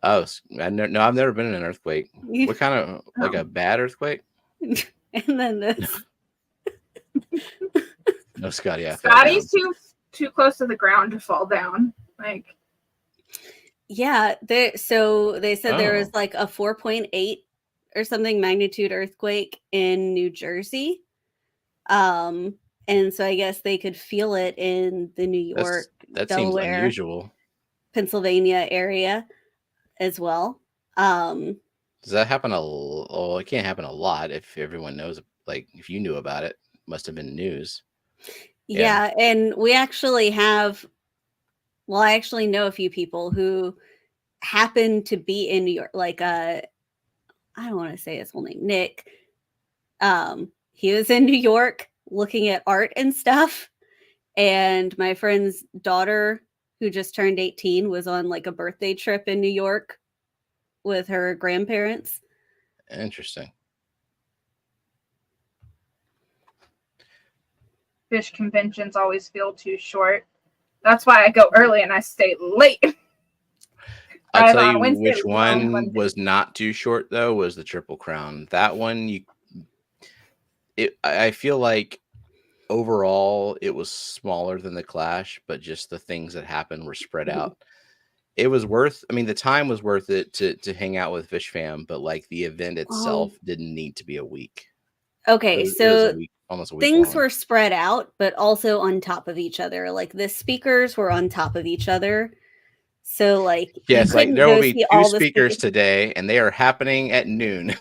Oh, no, I've never been in an earthquake. What kind of, like a bad earthquake? And then this. No, Scotty. Scotty's too close to the ground to fall down. Like, yeah, they said there was like a 4.8 or something magnitude earthquake in New Jersey. And so I guess they could feel it in the New York, that Delaware, seems unusual. Pennsylvania area as well. Does that happen it can't happen a lot if everyone knows. Like, if you knew about it, must have been news. Yeah, and we actually have. Well, I actually know a few people who happen to be in New York. Like, I don't want to say his whole name, Nick. He was in New York looking at art and stuff. And my friend's daughter, who just turned 18, was on like a birthday trip in New York with her grandparents. Interesting. Fish conventions always feel too short. That's why I go early and I stay late. I'll tell you which one was not too short, though, was the Triple Crown. That one, I feel like overall it was smaller than the Clash, but just the things that happened were spread out. It was the time was worth it to hang out with Fishfam, but like the event itself didn't need to be a week. Okay, almost a week things long. were spread out, but also on top of each other. Like the speakers were on top of each other. So like, yes, like there will be 2 speakers today, and they are happening at noon.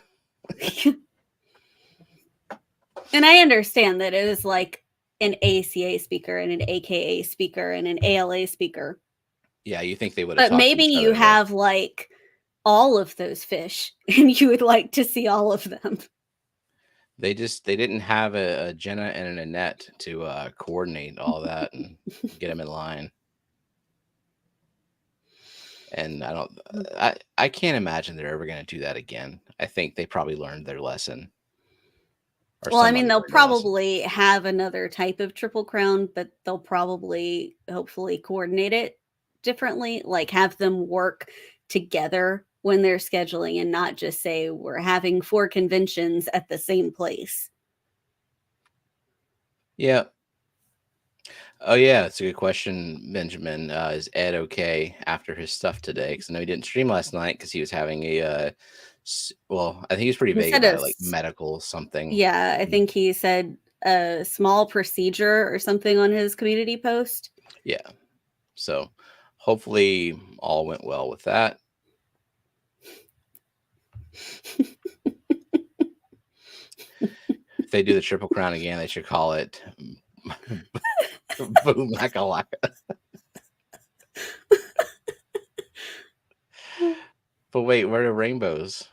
And I understand that it was like an ACA speaker and an AKA speaker and an ALA speaker. Yeah, you think they would have. But maybe you have like all of those fish, and you would like to see all of them. They didn't have a Jenna and an Annette to coordinate all that and get them in line. And I can't imagine they're ever going to do that again. I think they probably learned their lesson. Well, I mean, they'll probably have another type of Triple Crown, but they'll probably, hopefully, coordinate it differently, like have them work together when they're scheduling and not just say we're having 4 conventions at the same place. Yeah. Oh, yeah. That's a good question, Benjamin. Is Ed okay after his stuff today? Because I know he didn't stream last night because he was having I think he was pretty vague about it, like medical something. Yeah, I think he said a small procedure or something on his community post. Yeah. So hopefully all went well with that. If they do the Triple Crown again, they should call it Boom Lakalaka. But wait, where do rainbows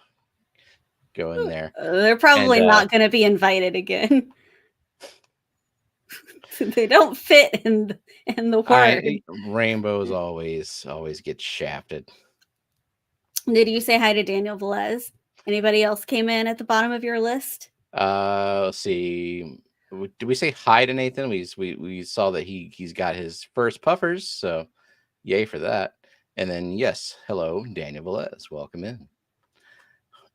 go in there? They're probably not going to be invited again. They don't fit in the word. Rainbows always get shafted. Did you say hi to Daniel Velez? Anybody else came in at the bottom of your list? Let's see. Did we say hi to Nathan? We saw that he's got his first puffers, so yay for that. And then yes, hello, Daniel Velez. Welcome in.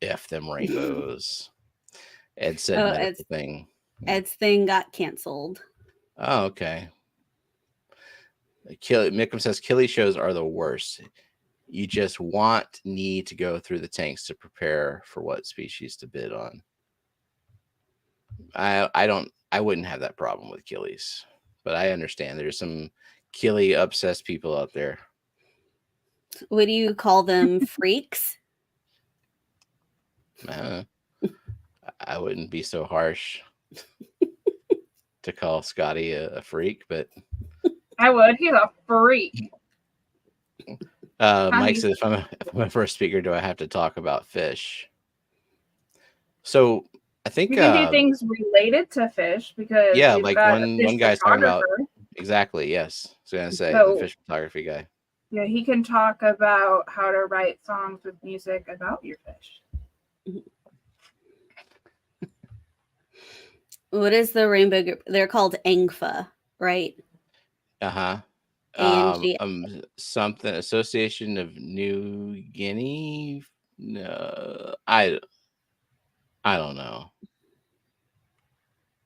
F them rainbows. Ed said medical thing. Ed's thing got canceled. Oh, okay. Mickham says killie shows are the worst. You just need to go through the tanks to prepare for what species to bid on. I wouldn't have that problem with killies, but I understand there's some killie obsessed people out there. What do you call them? Freaks? I wouldn't be so harsh to call Scotty a freak, but I would. He's a freak. Mike says, if I'm a first speaker, do I have to talk about fish? So I think we can do things related to fish because like one guy's talking about exactly. Yes, I was gonna say the fish photography guy. Yeah, he can talk about how to write songs with music about your fish. What is the rainbow group? They're called ANGFA, right? Something Association of New Guinea. No, I don't know.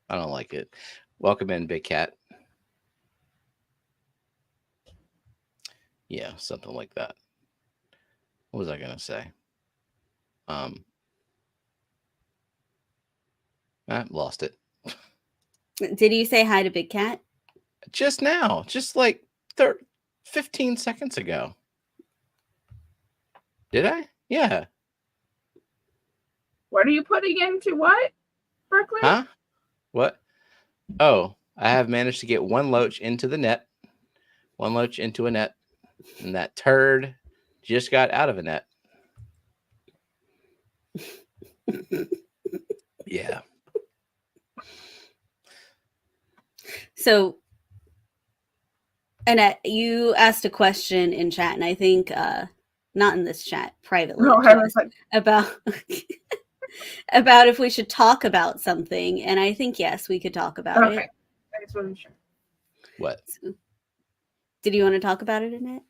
I don't like it. Welcome in, Big Cat. Yeah, something like that. What was I gonna say? I lost it. Did you say hi to Big Cat? Just now, just like 15 seconds ago. Did I? Yeah. What are you putting into what, Berkeley? Huh? What? Oh, I have managed to get one loach into the net. One loach into a net. And that turd just got out of a net. Yeah. So, Annette, you asked a question in chat, and I think not in this chat, privately, about about if we should talk about something, and I think yes, we could talk about it. I just wasn't sure. What? So, did you want to talk about it, Annette?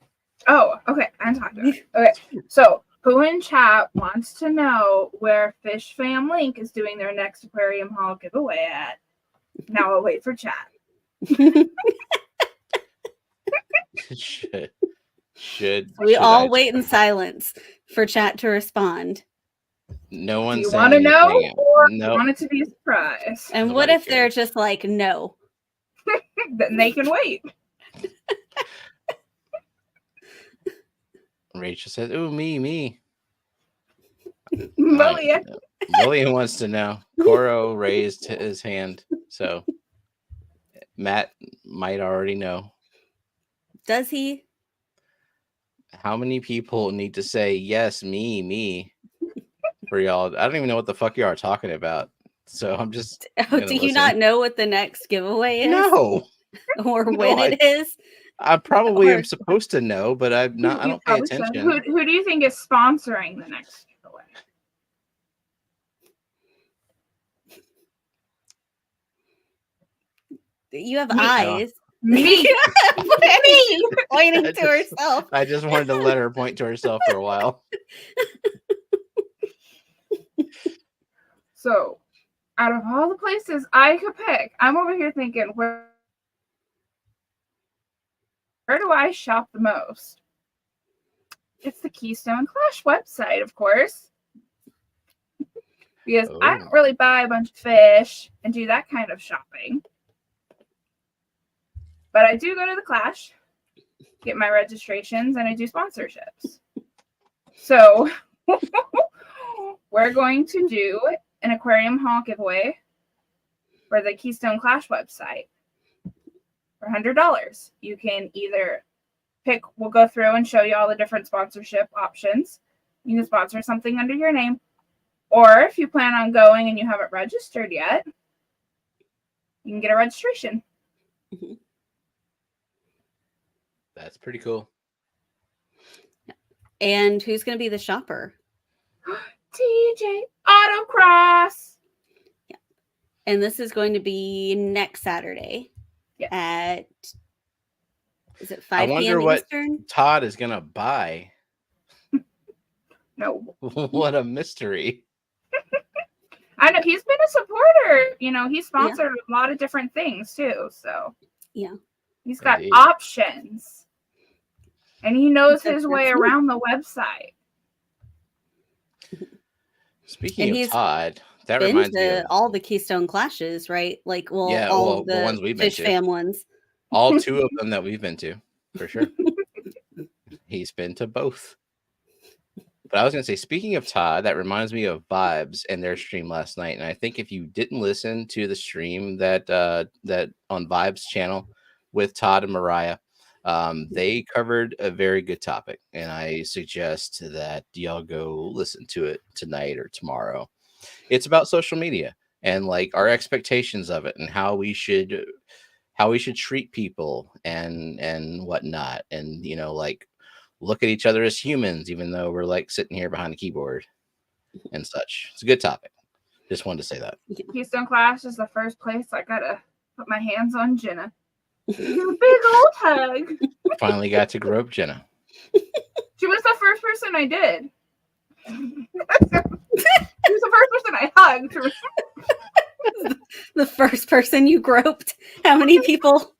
Oh, okay. I'm talking about it. Okay. So, who in chat wants to know where Fishfam Link is doing their next Aquarium Haul giveaway at? Now I'll wait for chat. Should we all wait in silence for chat to respond? No one. Do you want to know, or you want it to be a surprise? And Nobody what if cares. they're just like, no? Then they can wait. Rachel says, "Ooh, me." Lillian wants to know. Coro raised his hand, so Matt might already know. Does he? How many people need to say yes, me, for y'all? I don't even know what the fuck you are talking about. So I'm just. Do you not know what the next giveaway is? No. Or when it is? I probably am supposed to know, but I'm not. I don't pay attention. Who do you think is sponsoring the next giveaway? You have eyes. Me. Pointing to herself. I just wanted to let her point to herself for a while. So, out of all the places I could pick, I'm over here thinking, where do I shop the most? It's the Keystone Clash website, of course. Because I don't really buy a bunch of fish and do that kind of shopping. But I do go to the Clash, get my registrations, and I do sponsorships. So we're going to do an Aquarium Haul giveaway for the Keystone Clash website for $100. You can either pick, we'll go through and show you all the different sponsorship options. You can sponsor something under your name. Or if you plan on going and you haven't registered yet, you can get a registration. Mhm. That's pretty cool. And who's going to be the shopper? TJ Autocross. Yeah. And this is going to be next Saturday at, is it 5 p.m. I wonder Eastern? what Todd is going to buy. No. What a mystery. I know he's been a supporter. You know, he sponsored a lot of different things too. So yeah, he's got options, and he knows his way around the website. Speaking of Todd, that reminds me of all the Keystone Clashes, right? Like, well, all the ones we've been to. Fishfam ones. All 2 of them that we've been to, for sure. He's been to both. But I was going to say, speaking of Todd, that reminds me of Vibes and their stream last night. And I think if you didn't listen to the stream that on Vibes channel with Todd and Mariah, they covered a very good topic. And I suggest that y'all go listen to it tonight or tomorrow. It's about social media and like our expectations of it and how we should treat people and whatnot. And, you know, like, look at each other as humans, even though we're like sitting here behind a keyboard and such. It's a good topic. Just wanted to say that. Keystone Clash is the first place I gotta put my hands on Jenna. A big old hug. Finally got to grope Jenna. She was the first person I did. She was the first person I hugged. The first person you groped? How many people?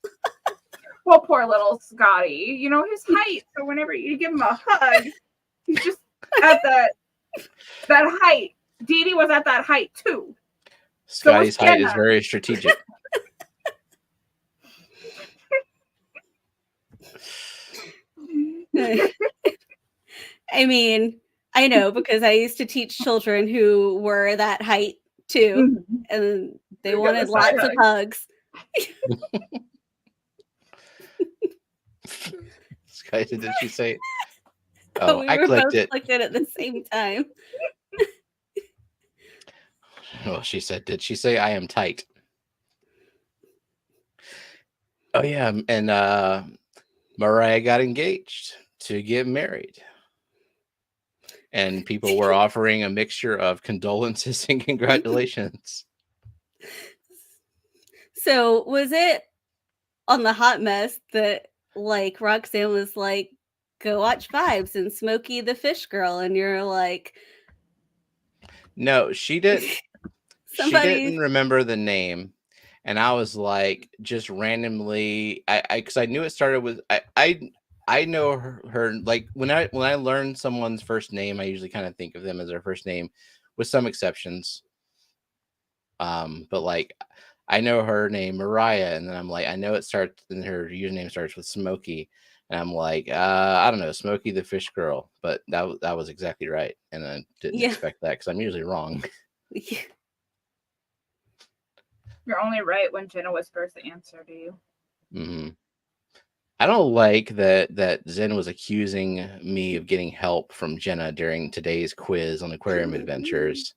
Well, poor little Scotty. You know, his height. So whenever you give him a hug, he's just at that height. Dee Dee was at that height too. Scotty's height is very strategic. I mean, I know because I used to teach children who were that height too, and they wanted lots of hugs. Sky, did she say? Oh, we I were clicked both it. clicked it at the same time. Well, she said, did she say I am tight? Oh yeah, and Mariah got engaged to get married. And people were offering a mixture of condolences and congratulations. So was it on the Hot Mess that like Roxanne was like, go watch Vibes and Smokey the Fish Girl, and you're like, no, she didn't. She didn't remember the name, and I was like, just randomly, because I knew it started with I know her like when I learn someone's first name, I usually kind of think of them as their first name, with some exceptions. But like I know her name Mariah, and then I'm like, I know it starts, and her username starts with Smokey, and I'm like, I don't know, Smokey the Fish Girl, but that was exactly right, and I didn't expect that because I'm usually wrong. You're only right when Jenna whispers the answer to you. Mm-hmm. I don't like that Zen was accusing me of getting help from Jenna during today's quiz on Aquarium Adventures.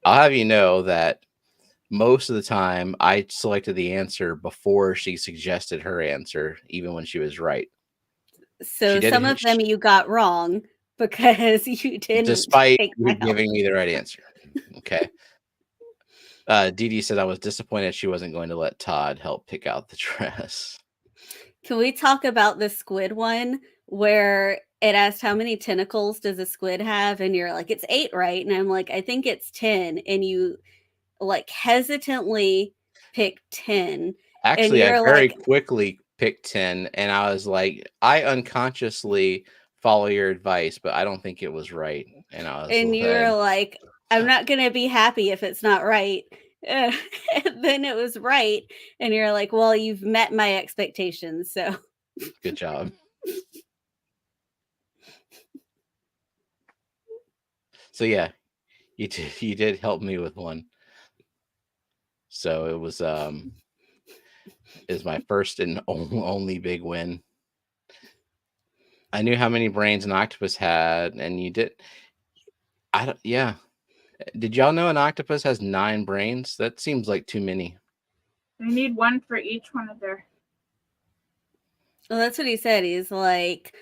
I'll have you know that most of the time I selected the answer before she suggested her answer, even when she was right. So some of them you got wrong because you didn't. Despite you giving me the right answer. Okay. Dee Dee said I was disappointed she wasn't going to let Todd help pick out the dress. Can we talk about the squid one where it asked how many tentacles does a squid have? And you're like, it's 8, right? And I'm like, I think it's 10. And you like hesitantly picked 10. Actually, I very quickly picked 10. And I was like, I unconsciously follow your advice, but I don't think it was right. And you were like, I'm not going to be happy if it's not right. And then it was right, and you're like, well, you've met my expectations, so good job. So yeah, you did help me with one. So it was is my first and only big win. I knew how many brains an octopus had, and you did. Yeah. Did y'all know an octopus has 9 brains? That seems like too many. They need one for each one of their. Well, that's what he said. He's like,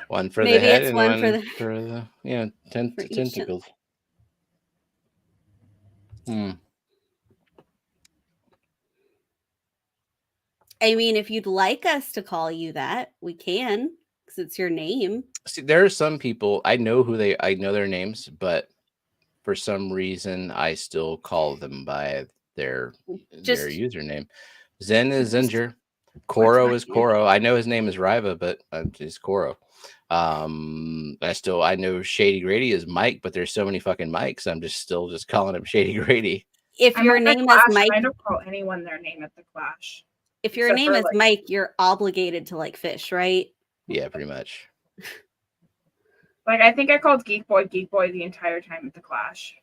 one for maybe the head it's and one one for the tentacles. I mean, if you'd like us to call you that, we can, because it's your name. See, there are some people I know I know their names, but for some reason I still call them by their username. Zen is Zinger. Koro is Koro. I know his name is Riva, but it's Koro. I know Shady Grady is Mike, but there's so many fucking Mikes. I'm still calling him Shady Grady. If your name is Mike, I don't call anyone their name at the Clash. If your name is Mike, you're obligated to like fish, right? Yeah, pretty much. Like, I think I called Geek Boy the entire time at the Clash.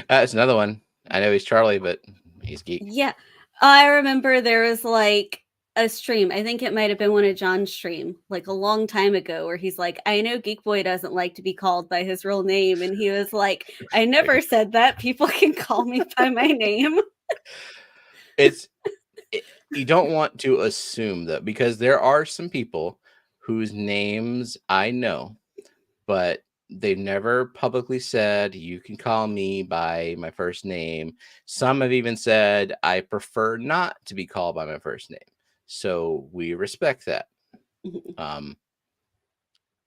It's another one. I know he's Charlie, but he's Geek. Yeah. I remember there was like a stream. I think it might have been one of John's stream, like a long time ago, where he's like, I know Geek Boy doesn't like to be called by his real name. And he was like, I never said that. People can call me by my name. You don't want to assume that, because there are some people whose names I know, but they've never publicly said, you can call me by my first name. Some have even said, I prefer not to be called by my first name. So we respect that.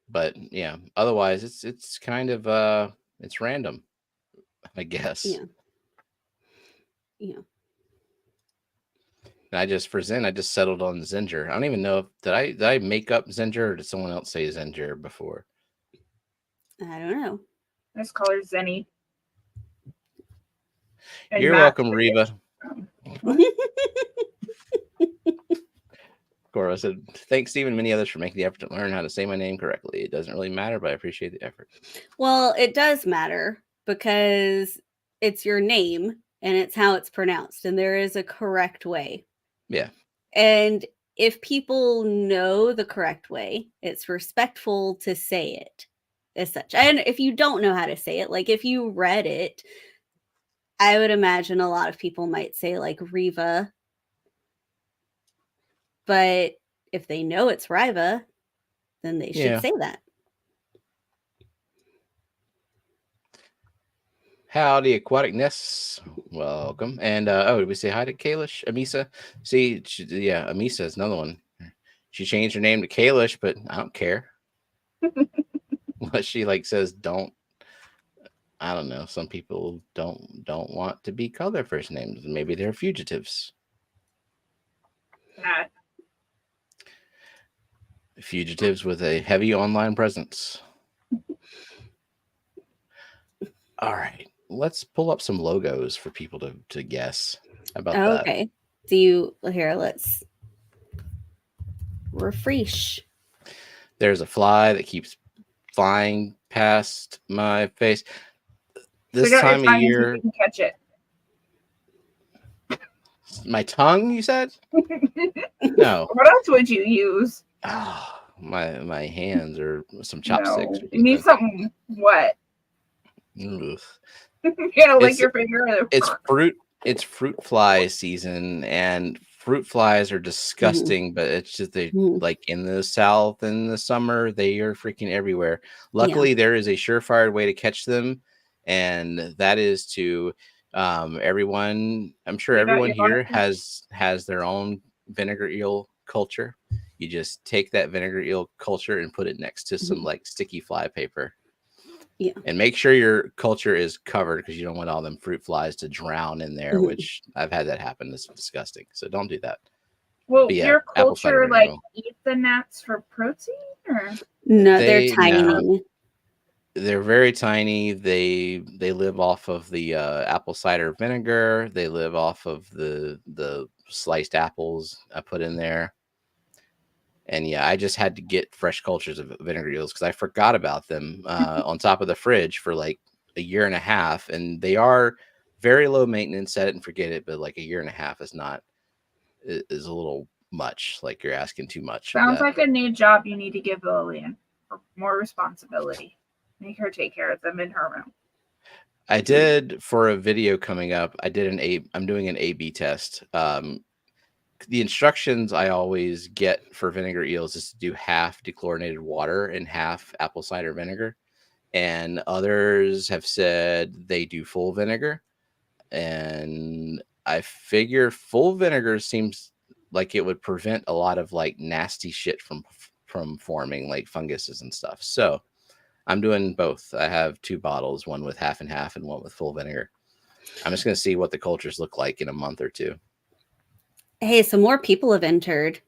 But yeah, otherwise it's kind of it's random, I guess. Yeah. And for Zen, I just settled on Zinger. I don't even know did I make up Zinger, or did someone else say Zinger before? I don't know. Let's call her Zenny. And you're welcome, Reva. Cora said, thanks, Stephen and many others for making the effort to learn how to say my name correctly. It doesn't really matter, but I appreciate the effort. Well, it does matter because it's your name and it's how it's pronounced, and there is a correct way. Yeah. And if people know the correct way, it's respectful to say it as such. And if you don't know how to say it, like if you read it, I would imagine a lot of people might say like Riva. But if they know it's Riva, then they should say that. Howdy, Aquatic Nests. Welcome. And did we say hi to Kalish? Amisa? See, Amisa is another one. She changed her name to Kalish, but I don't care. Unless she says don't. I don't know. Some people don't want to be called their first names. Maybe they're fugitives. Fugitives with a heavy online presence. All right. Let's pull up some logos for people to guess about that. Okay. Let's refresh. There's a fly that keeps flying past my face. This time of year. You can catch it. My tongue, you said? No. What else would you use? Oh, my hands or some chopsticks. No. You need something wet. Ugh. Lick your finger. It's fruit fly season, and fruit flies are disgusting, but it's just like in the South in the summer, they are freaking everywhere. Luckily, there is a surefire way to catch them, and that is to everyone. I'm sure everyone here has their own vinegar eel culture. You just take that vinegar eel culture and put it next to some sticky fly paper. Yeah. And make sure your culture is covered, because you don't want all them fruit flies to drown in there, which I've had that happen. It's disgusting. So don't do that. Well, your culture eat the gnats for protein, or no, they're tiny. No. They're very tiny. They live off of the apple cider vinegar. They live off of the sliced apples I put in there. And I just had to get fresh cultures of vinegar eels because I forgot about them on top of the fridge for like a year and a half. And they are very low maintenance, set it and forget it. But like a year and a half is a little much. Like you're asking too much. Sounds like a new job you need to give Lillian. More responsibility. Make her take care of them in her room. I did for a video coming up. I'm doing an A/B test. The instructions I always get for vinegar eels is to do half dechlorinated water and half apple cider vinegar. And others have said they do full vinegar. And I figure full vinegar seems like it would prevent a lot of like nasty shit from forming, like funguses and stuff. So I'm doing both. I have 2 bottles, one with half and half and one with full vinegar. I'm just going to see what the cultures look like in a month or 2. Hey, some more people have entered.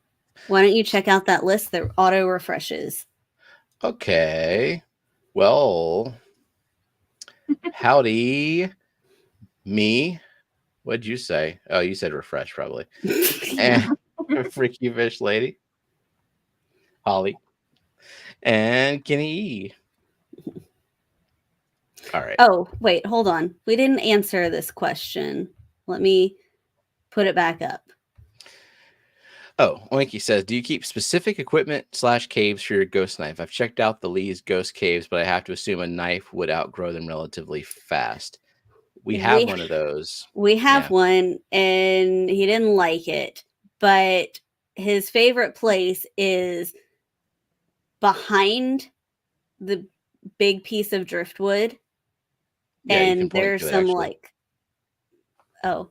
Why don't you check out that list that auto refreshes? Okay. Well, howdy, me. What'd you say? Oh, you said refresh probably. And Freaky Fish Lady, Holly, and Kenny E. All right. Oh, wait, hold on. We didn't answer this question. Let me put it back up. Oh, Oinky says, do you keep specific equipment / caves for your ghost knife? I've checked out the Lee's ghost caves, but I have to assume a knife would outgrow them relatively fast. We have one of those. We have one, and he didn't like it, but his favorite place is behind the big piece of driftwood. Yeah, and there's some like, oh,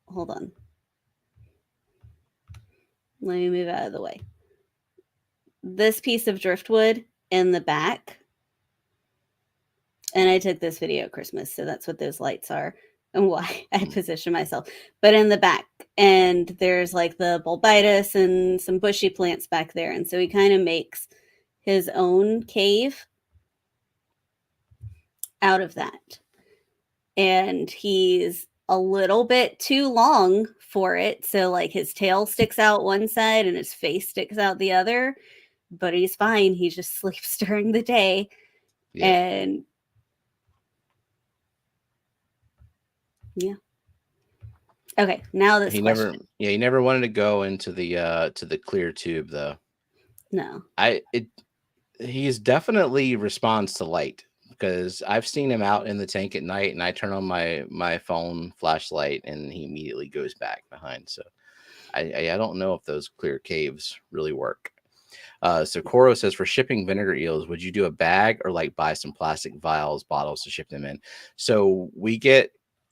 hold on. Let me move out of the way. This piece of driftwood in the back. And I took this video at Christmas, so that's what those lights are and why I position myself. But in the back, and there's like the bulbitis and some bushy plants back there. And so he kind of makes his own cave out of that. And he's a little bit too long for it. So like his tail sticks out one side and his face sticks out the other. But he's fine. He just sleeps during the day. Yeah. And yeah. Okay. Now this question. He never wanted to go into the clear tube though. No. He's definitely responds to light, because I've seen him out in the tank at night and I turn on my phone flashlight and he immediately goes back behind. So I don't know if those clear caves really work. So Coro says, for shipping vinegar eels, would you do a bag or like buy some plastic vials, bottles to ship them in? So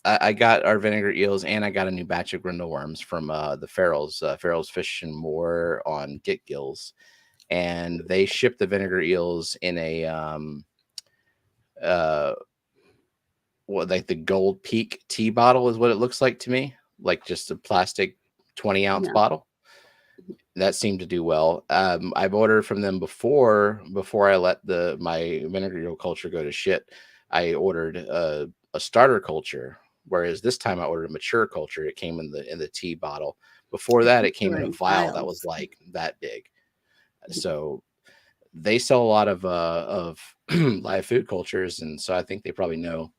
I got our vinegar eels and I got a new batch of grindle worms from the Farrell's Fish and More on Get Gills. And they ship the vinegar eels in a like the Gold Peak tea bottle is what it looks like to me, like just a plastic 20-ounce bottle. That seemed to do well. I've ordered from them before I let my vinegar eel culture go to shit. I ordered a starter culture, whereas this time I ordered a mature culture. It came in the tea bottle. Before that, it came in a vial that was like that big. So they sell a lot of live food cultures, and so I think they probably know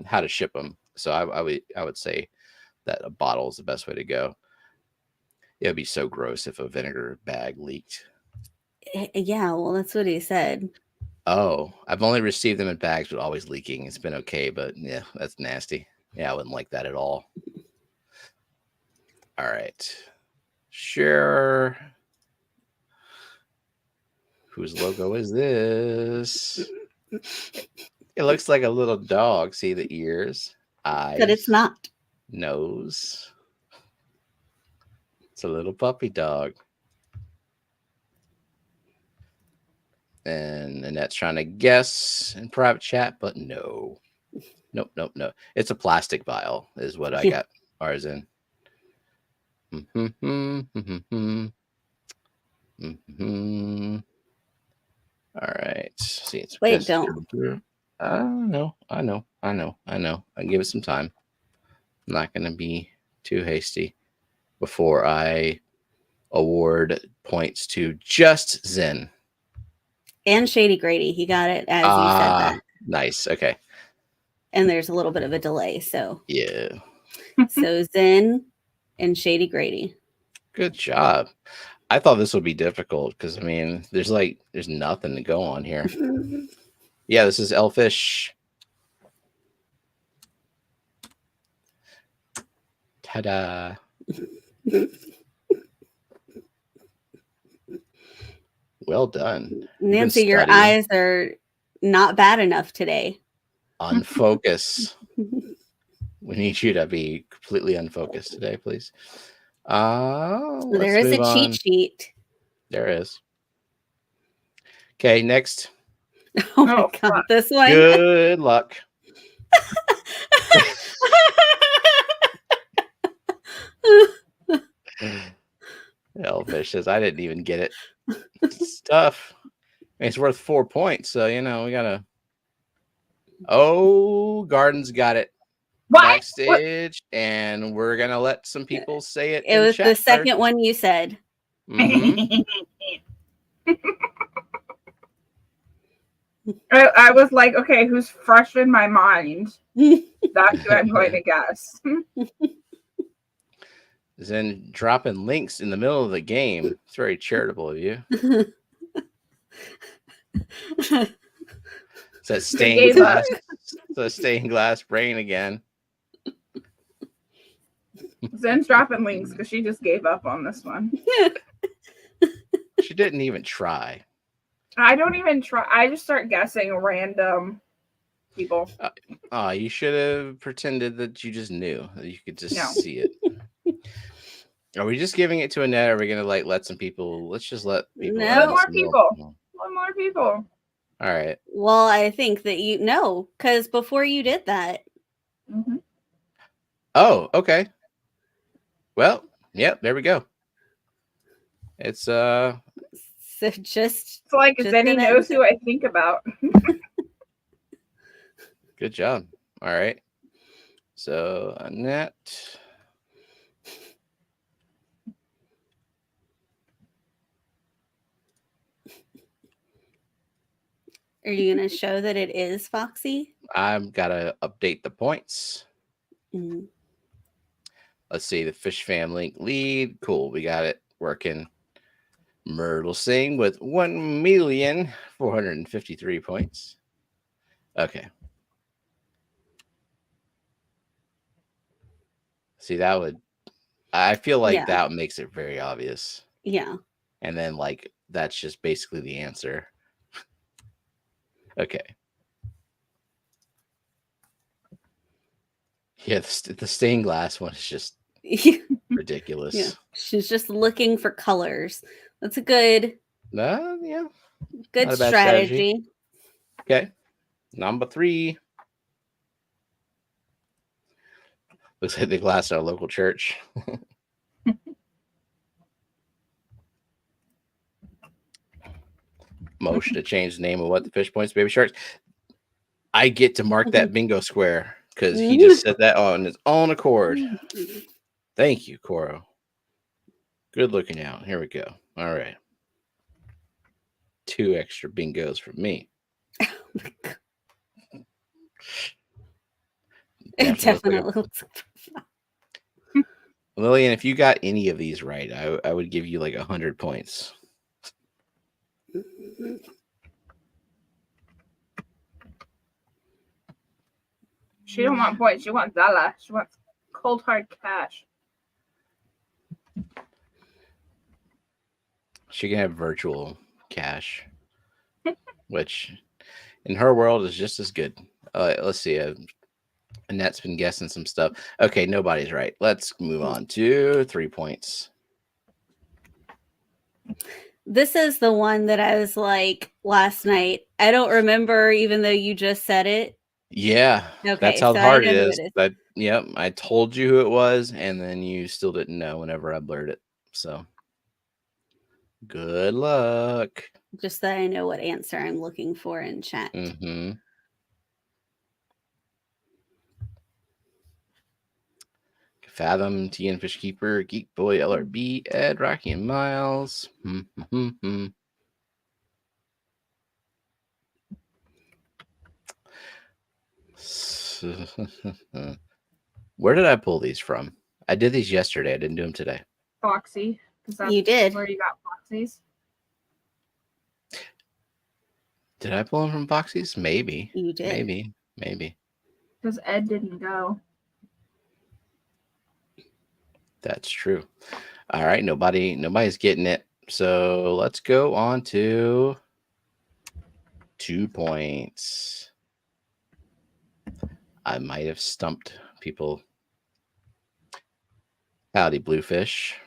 how to ship them. So I would say that a bottle is the best way to go. It would be so gross if a vinegar bag leaked. Yeah, well, that's what he said. Oh, I've only received them in bags, but always leaking. It's been okay, but yeah, that's nasty. Yeah, I wouldn't like that at all. All right. Sure. Whose logo is this? It looks like a little dog. See the ears, eyes. But it's not. Nose. It's a little puppy dog. And Annette's trying to guess in private chat, but no. Nope. It's a plastic vial is what I got ours in. All right. See, it's wait, don't. I know. I give it some time. I'm not going to be too hasty before I award points to just Zen. And Shady Grady. He got it as you said that. Nice. Okay. And there's a little bit of a delay. So yeah. So Zen and Shady Grady. Good job. I thought this would be difficult because I mean there's nothing to go on here. Yeah, this is Elfish. Ta-da. Well done. Nancy, your eyes are not bad enough today. Unfocus. We need you to be completely unfocused today, please. There is a cheat sheet. There is. Okay, next. Oh my God, this one. Good luck. Elfish says, I didn't even get it. It's tough. I mean, it's worth 4 points, so we gotta. Oh, Garden's got it. What? Backstage, and we're gonna let some people say it. It was the second one you said. Mm-hmm. I was like, okay, who's fresh in my mind? That's who I'm going to guess. Then dropping links in the middle of the game. It's very charitable of you. Says stained glass. So stained glass brain again. Zen's dropping links because she just gave up on this one. She didn't even try. I don't even try. I just start guessing random people. You should have pretended that you just knew. That you could just see it. Are we just giving it to Annette? Or are we going to let some people? Let's just let people. One more people. All right. Well, I think that because before you did that. Mm-hmm. Oh, okay. Well, yep. There we go. It's So it's like Zenny knows who I think about. Good job. All right. So Annette. Are you going to show that it is Foxy? I've got to update the points. Mm-hmm. Let's see. The Fishfam link lead. Cool. We got it working. Myrtle Sing with 1,453 points. Okay. See, I feel like that makes it very obvious. Yeah. And then that's just basically the answer. Okay. Yeah, the stained glass one is just ridiculous. Yeah. She's just looking for colors. That's a good good strategy. Okay. Number 3. Looks like the glass at our local church. Motion to change the name of what the fish points baby sharks. I get to mark that bingo square because he just said that on his own accord. Thank you, Coro. Good looking out. Here we go. All right. 2 extra bingos from me. It definitely looks Lillian, if you got any of these right, I would give you 100 points. She don't want points. She wants Zala. She wants cold hard cash. She can have virtual cash, which in her world is just as good. Let's see. Annette's been guessing some stuff. Okay, nobody's right. Let's move on to 3 points. This is the one that I was like last night. I don't remember, even though you just said it. Yeah, okay, that's how hard it is. I told you who it was, and then you still didn't know whenever I blurred it. So, good luck. Just that I know what answer I'm looking for in chat. Mm-hmm. Fathom, T and Fishkeeper, Geek Boy, LRB, Ed, Rocky, and Miles. Where did I pull these from? I did these yesterday. I didn't do them today. Foxy. You did. Where you got Foxies? Did I pull them from Foxy's? Maybe. You did. Maybe. Because Ed didn't go. That's true. All right, nobody's getting it. So let's go on to 2 points. I might have stumped people. Howdy, Bluefish.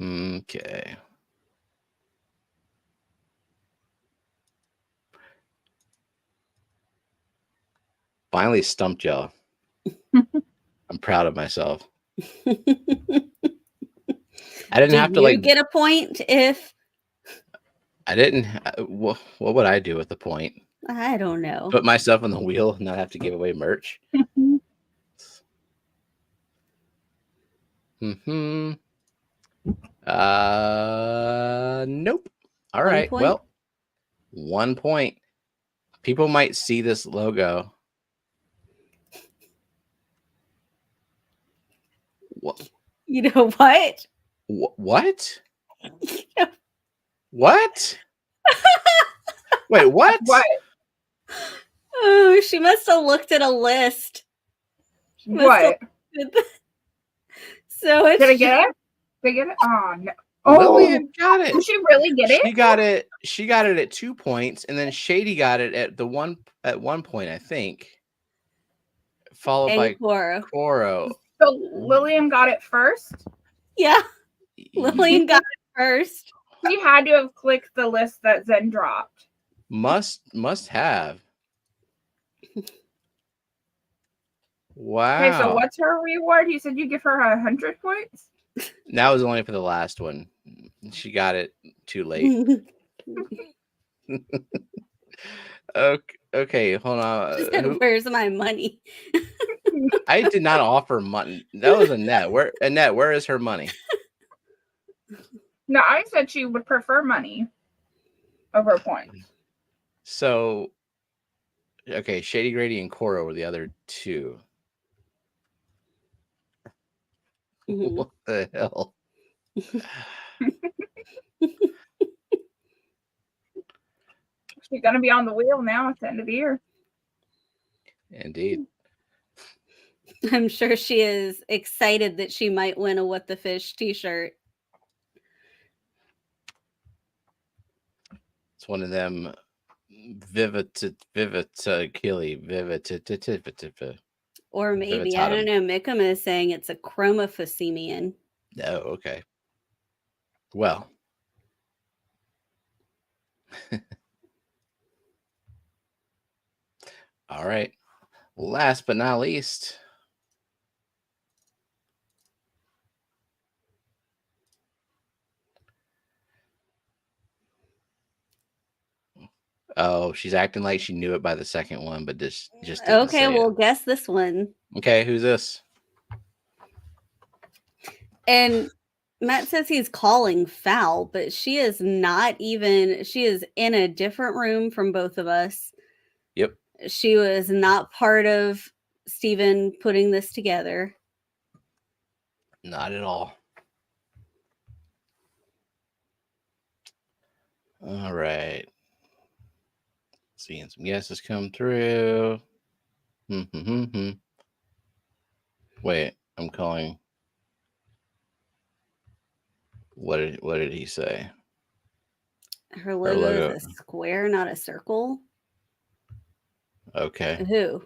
Okay. Finally stumped y'all. I'm proud of myself. I didn't have to you get a point if I didn't. What would I do with the point? I don't know. Put myself on the wheel and not have to give away merch. Nope. All right. Well, 1 point. People might see this logo. What? You know what? What? What? Wait, what? What? Oh, she must have looked at a list. What? So it's Did I get it? Did I get it? Oh no. Lillian got it. Did she really get it? She got it. She got it at 2 points, and then Shady got it at 1 point, I think. Followed by Coro. So Lillian got it first? Yeah. Lillian got it first. She had to have clicked the list that Zen dropped. Must have. Wow. Okay, so what's her reward? You said you give her 100 points? That was only for the last one. She got it too late. Okay, hold on. She said, where's my money? I did not offer money. That was Annette. Where is her money? No, I said she would prefer money over points. So, okay, Shady, Grady, and Coro were the other two. What the hell? She's going to be on the wheel now at the end of the year. Indeed. I'm sure she is excited that she might win a What the Fish t-shirt. It's one of them Vivita Kili. Or maybe, I don't know, Mickham is saying it's a chromophosemian. Oh, okay. Well. All right. Last but not least. Oh, she's acting like she knew it by the second one, but just okay. We'll guess this one. Okay, who's this? And Matt says he's calling foul, but she is not even. She is in a different room from both of us. Yep. She was not part of Steven putting this together. Not at all. All right. Seeing some guesses come through. Wait, I'm calling. What did he say? Her logo is a square, not a circle. Okay. Who?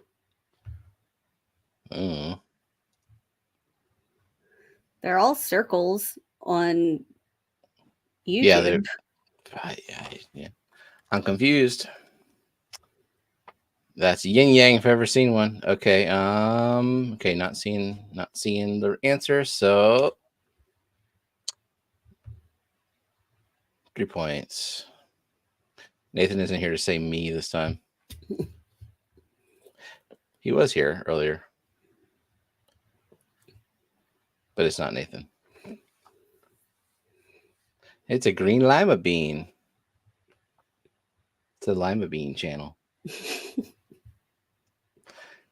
They're all circles on YouTube. Yeah. I'm confused. That's yin yang if I've ever seen one. Okay. Okay, not seeing the answer. So 3 points. Nathan isn't here to say me this time. He was here earlier. But it's not Nathan. It's a green lima bean. It's a lima bean channel.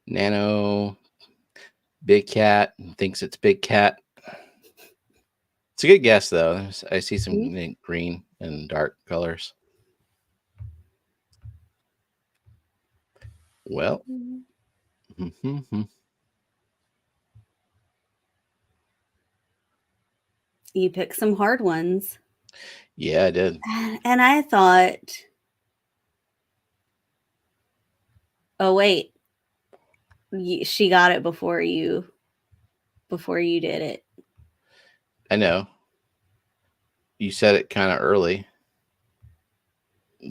Nano, Big Cat, thinks it's Big Cat. It's a good guess, though. I see some green and dark colors. Well. You picked some hard ones. Yeah, I did. And I thought, oh wait, she got it before you did it. I know. You said it kind of early,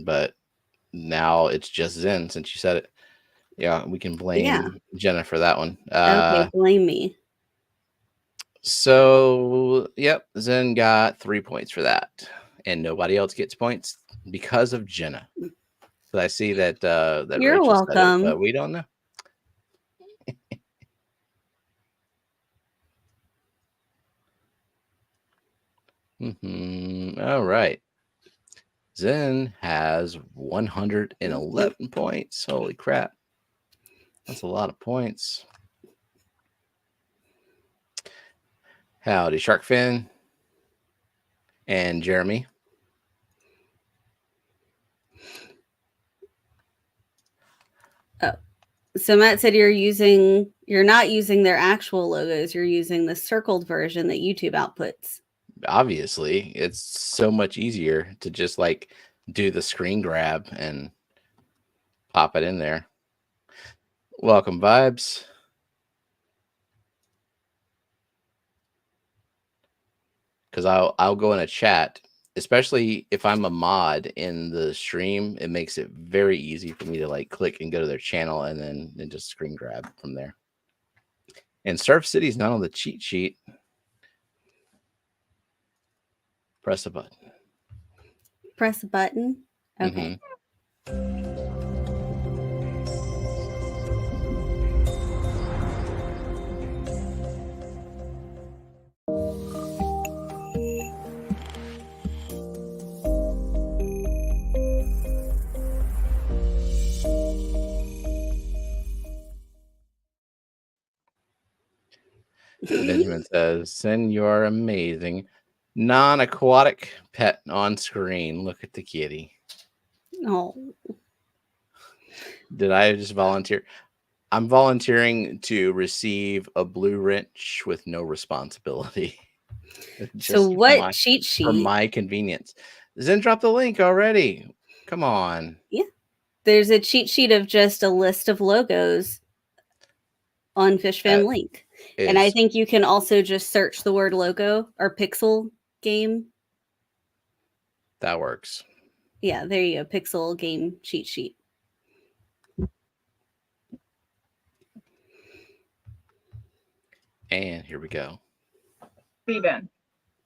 but now it's just Zen since you said it. Yeah, we can blame Jenna for that one. Okay, blame me. So, yep, Zen got 3 points for that, and nobody else gets points because of Jenna. So I see that that You're Rachel welcome. said it, but we don't know. All right. Zen has 111 points. Holy crap. That's a lot of points. Howdy, Sharkfin and Jeremy. Oh, so Matt said you're not using their actual logos. You're using the circled version that YouTube outputs. Obviously, it's so much easier to just like do the screen grab and pop it in there. Welcome, Vibes. Because I'll go in a chat, especially if I'm a mod in the stream. It makes it very easy for me to like click and go to their channel and then just screen grab from there. And Surf City's not on the cheat sheet. Press a button. Press a button. Okay. Benjamin says, "Sen, you are amazing. Non-aquatic pet on screen. Look at the kitty." Oh. Did I just volunteer? I'm volunteering to receive a blue wrench with no responsibility. So what cheat sheet? For my convenience. Zen dropped the link already. Come on. Yeah. There's a cheat sheet of just a list of logos on Fishfam link. And I think you can also just search the word logo or pixel game. That works. Yeah, there you go. Pixel game cheat sheet. And here we go. Steven.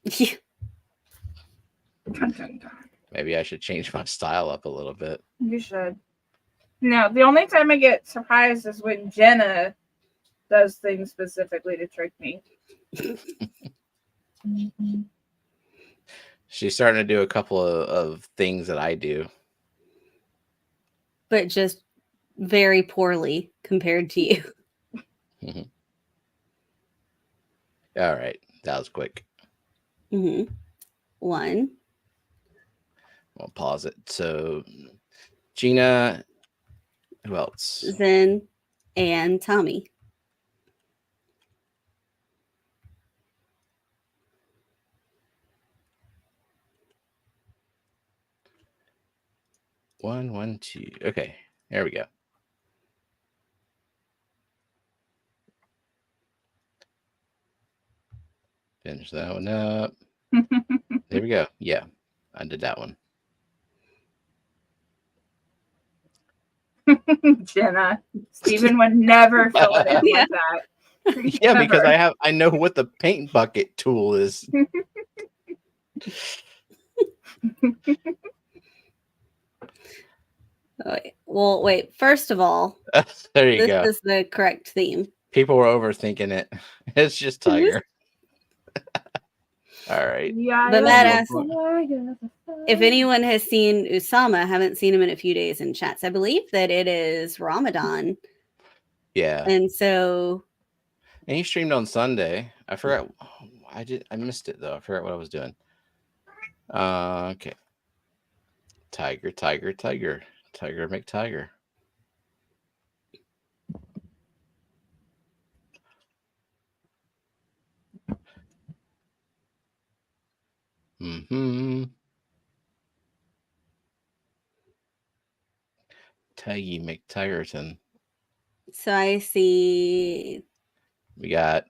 Yeah. Dun, dun, dun. Maybe I should change my style up a little bit. You should. No, the only time I get surprised is when Jenna does things specifically to trick me. She's starting to do a couple of things that I do. But just very poorly compared to you. All right. That was quick. 1. I'll pause it. So, Gina, who else? Zen and Tommy. One, two. Okay, there we go. Finish that one up. There we go. Yeah, I did that one. Jenna. Steven would never fill it in like that. Yeah, because I know what the paint bucket tool is. Well, wait. First of all, there you go. This is the correct theme. People were overthinking it. It's just Tiger. All right. But Matt asked if anyone has seen Usama. Haven't seen him in a few days in chats. I believe that it is Ramadan. Yeah. And so. And he streamed on Sunday. I forgot. I missed it though. I forgot what I was doing. Okay. Tiger, McTiger. Mm-hmm. Tiggy McTigerton. So I see. We got.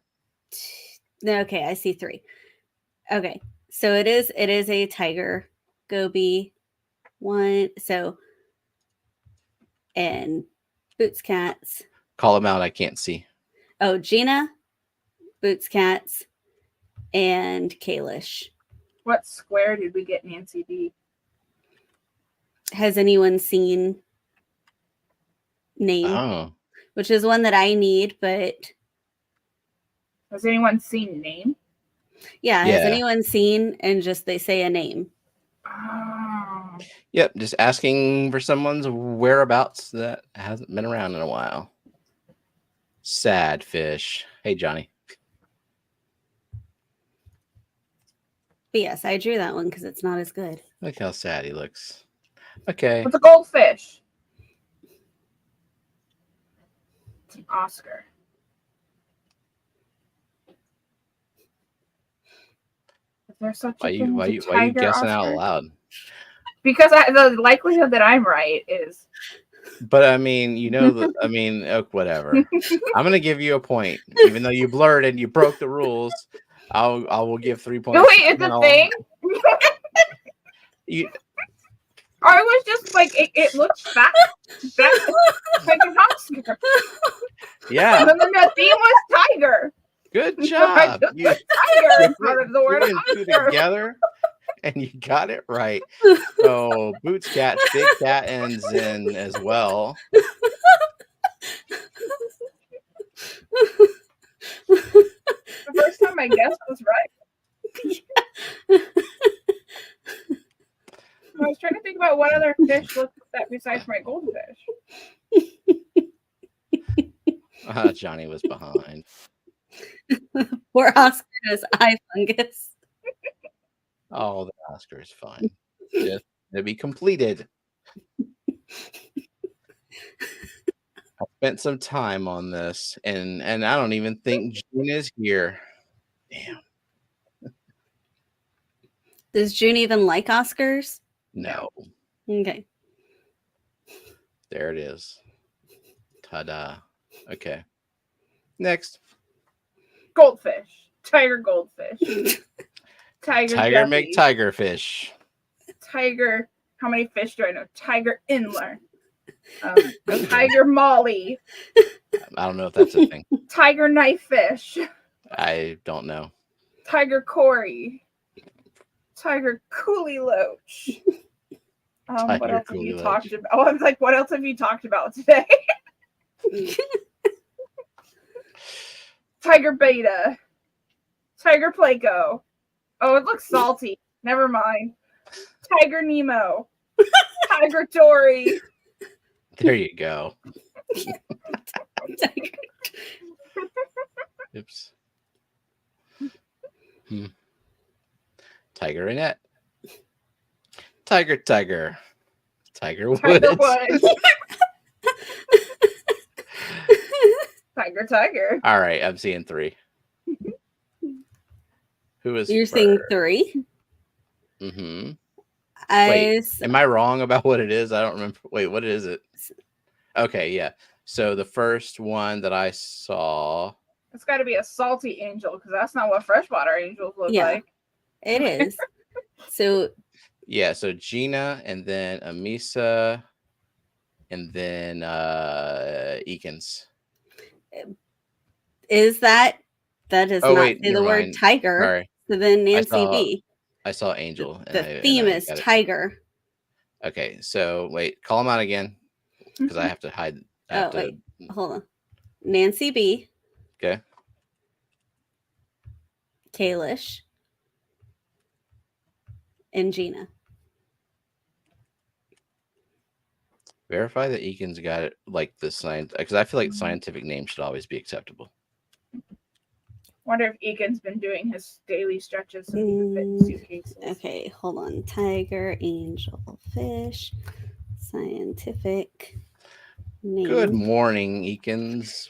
Okay, I see 3. Okay, so it is a tiger goby one. So and Boots Cats. Call them out. I can't see. Oh, Gina, Boots Cats, and Kalish. What square did we get Nancy B? Has anyone seen name? Oh. Which is one that I need, but Has anyone seen name? yeah, has anyone seen and just they say a name? Oh. Yep, just asking for someone's whereabouts that hasn't been around in a while. Sad fish. Hey, Johnny. But yes, I drew that one because it's not as good. Look how sad he looks. Okay. What's a goldfish? It's an Oscar. Is there such a thing Why as a you tiger guessing Oscar? out loud? Because the likelihood that I'm right is. But I mean, whatever. I'm gonna give you a point, even though you blurred and you broke the rules. I will give 3 points. No, wait, it's a thing. I was just like, it looks fat, like an Oscar. Yeah. And then the theme was tiger. Good job. You tiger in front of the word Oscar together, and you got it right. So Boots Cat, Big Cat ends in as well. The first time I guessed was right. I was trying to think about what other fish looks like that besides my goldfish. Johnny was behind. Poor Oscar has eye fungus. Oh, the Oscar is fine. Just to be completed. I spent some time on this, and I don't even think June is here. Damn. Does June even like Oscars? No. Okay. There it is. Ta-da. Okay. Next. Goldfish. Tiger goldfish. Tiger Make tiger fish. Tiger. How many fish do I know? Tiger Inler. Tiger Molly. I don't know if that's a thing. Tiger knife fish. I don't know. Tiger Corey. Tiger Coolie Loach. What else have you talked about? Oh, I was like, what else have you talked about today? Tiger Beta. Tiger Placo. Oh, it looks salty. Never mind. Tiger Nemo. Tiger Dory. There you go. Oops. Tiger Annette. Tiger Woods. Tiger Woods. Tiger. All right, I'm seeing 3. Who is You're seeing 3? Mm-hmm. Wait, am I wrong about what it is? I don't remember. Wait, what is it? Okay, yeah. So the first one that I saw. It's got to be a salty angel because that's not what freshwater angels look like. It is. So. Yeah, so Gina and then Amisa and then Eakins. Is that does not say the word mind. tiger. Sorry. So then Nancy B. I saw angel. The theme is tiger. Okay, so wait, call them out again because I have to hide. Wait, hold on. Nancy B. Okay. Kalish. And Gina. Verify that Eakins got it like the science, because I feel like scientific names should always be acceptable. Wonder if Egan's been doing his daily stretches so he can fit in suitcases. Okay, hold on. Tiger, angel, fish, scientific name. Good morning, Eakins.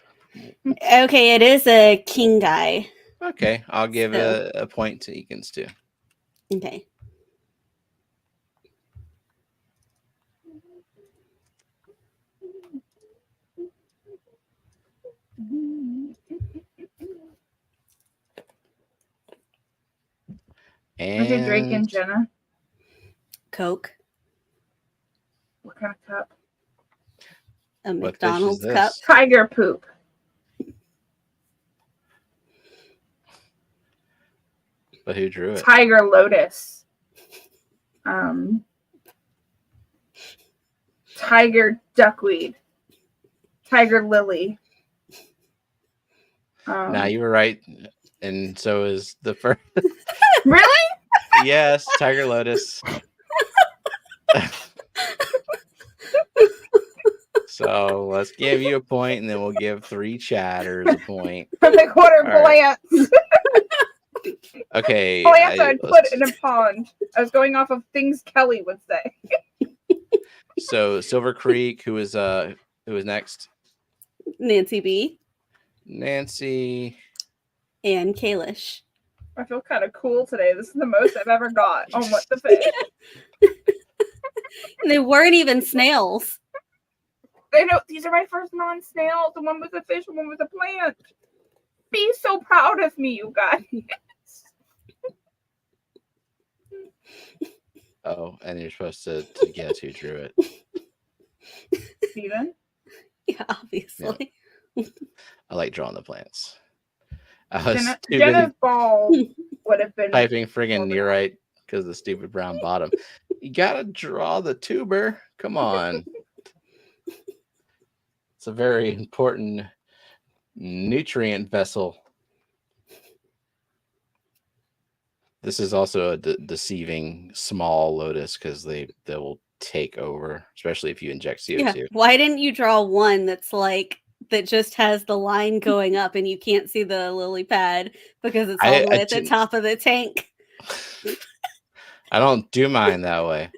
Okay, it is a king guy. Okay, I'll give a point to Eakins too. Okay. What's your drink in, Jenna? Coke. What kind of cup? A McDonald's cup. Tiger poop. But who drew it? Tiger lotus. Tiger duckweed. Tiger lily. Nah, you were right. And so is the first. Really? Yes, Tiger Lotus. So let's give you a point, and then we'll give 3 chatters a point. Like, what are plants? Okay. Plants I'd put in a pond. I was going off of things Kelly would say. So Silver Creek, who was next? Nancy B. Nancy. And Kalish. I feel kind of cool today. This is the most I've ever got on What the Fish. And they weren't even snails. I know, these are my first non-snails. The one with a fish, the one with a plant. Be so proud of me, you guys. Oh, and you're supposed to guess who drew it. Steven? Yeah, obviously. Yeah. I like drawing the plants. Jenna's ball would have been typing friggin' nearite because of the stupid brown bottom. You gotta draw the tuber. Come on. It's a very important nutrient vessel. This is also a deceiving small lotus because they will take over, especially if you inject CO2. Yeah. Why didn't you draw one that's like that just has the line going up and you can't see the lily pad because it's all the way at the top of the tank? I don't do mine that way.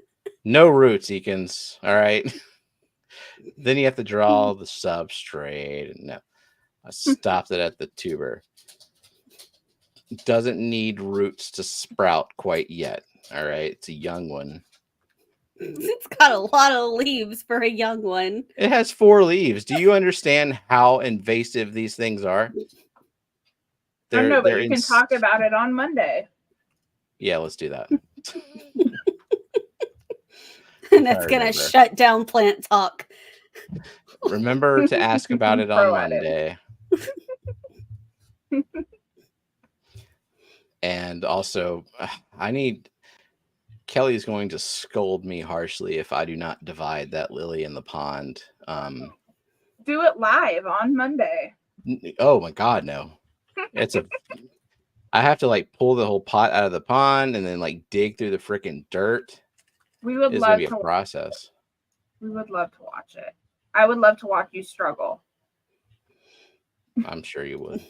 No roots, Eakins. All right. Then you have to draw the substrate. No, I stopped it at the tuber. It doesn't need roots to sprout quite yet. All right. It's a young one. It's got a lot of leaves for a young one. It has 4 leaves. Do you understand how invasive these things are? I know, but you can talk about it on Monday. Yeah, let's do that. And that's going to shut down plant talk. Remember to ask about it on Monday. And also, Kelly's going to scold me harshly if I do not divide that lily in the pond. Do it live on Monday. Oh my God, no. I have to like pull the whole pot out of the pond and then like dig through the freaking dirt. It's gonna be a process. We would love to watch it. I would love to watch you struggle. I'm sure you would.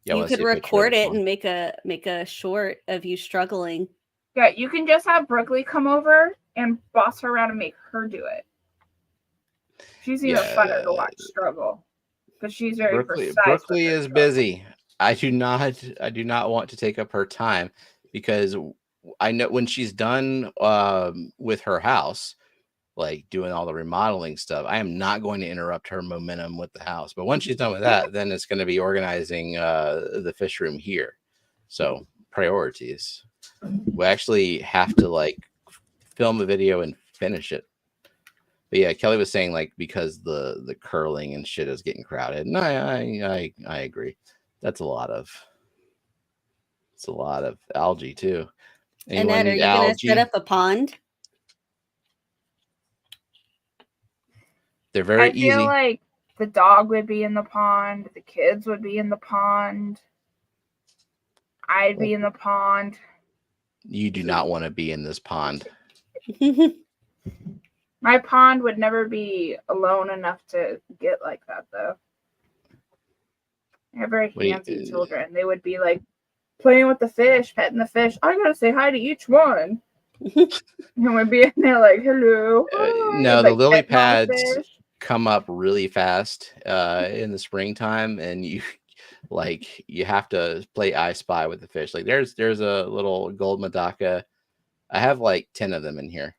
Yeah, you could record it and make a short of you struggling. Yeah, you can just have Brooklyn come over and boss her around and make her do it. She's even funner to watch struggle because she's very precise. Brooklyn is busy. I do not want to take up her time because I know when she's done with her house, like doing all the remodeling stuff, I am not going to interrupt her momentum with the house. But once she's done with that, then it's going to be organizing the fish room here. So priorities. We actually have to like film a video and finish it. But yeah, Kelly was saying like because the curling and shit is getting crowded, and I agree. That's a lot of algae too. And Ed, are you going to set up a pond? They're very easy. I feel like the dog would be in the pond. The kids would be in the pond. I'd be in the pond. You do not want to be in this pond. My pond would never be alone enough to get like that, though. They're very handsy children. They would be like playing with the fish, petting the fish. I gotta say hi to each one. And we'd be in there like, hello. No, the lily pads come up really fast in the springtime, and you have to play I Spy with the fish. Like there's a little gold Medaka. I have like 10 of them in here,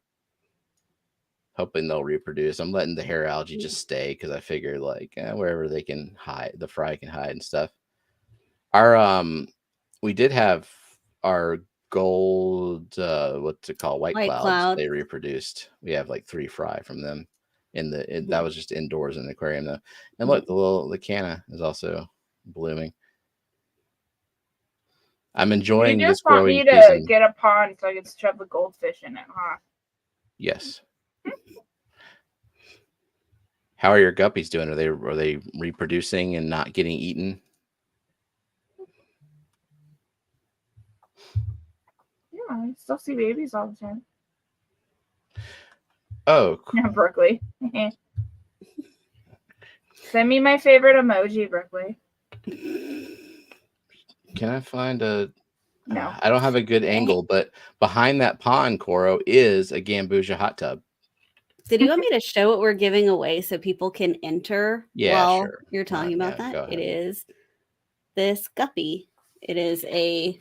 hoping they'll reproduce. I'm letting the hair algae just stay because I figure like wherever they can hide, the fry can hide and stuff. Our we did have our gold what's it called, white clouds. They reproduced. We have like 3 fry from them that was just indoors in the aquarium though. And look, the canna is also blooming. I'm enjoying this growing season. You just want me to get a pond so I can shove the goldfish in it, huh? Yes. How are your guppies doing? Are they reproducing and not getting eaten? Yeah, I still see babies all the time. Oh, cool. Yeah, Berkeley. Send me my favorite emoji, Berkeley. Can I find a... No. I don't have a good angle, but behind that pond, Coro, is a Gambusia hot tub. Did you want me to show what we're giving away so people can enter while sure. you're talking about that? It is this guppy. It is a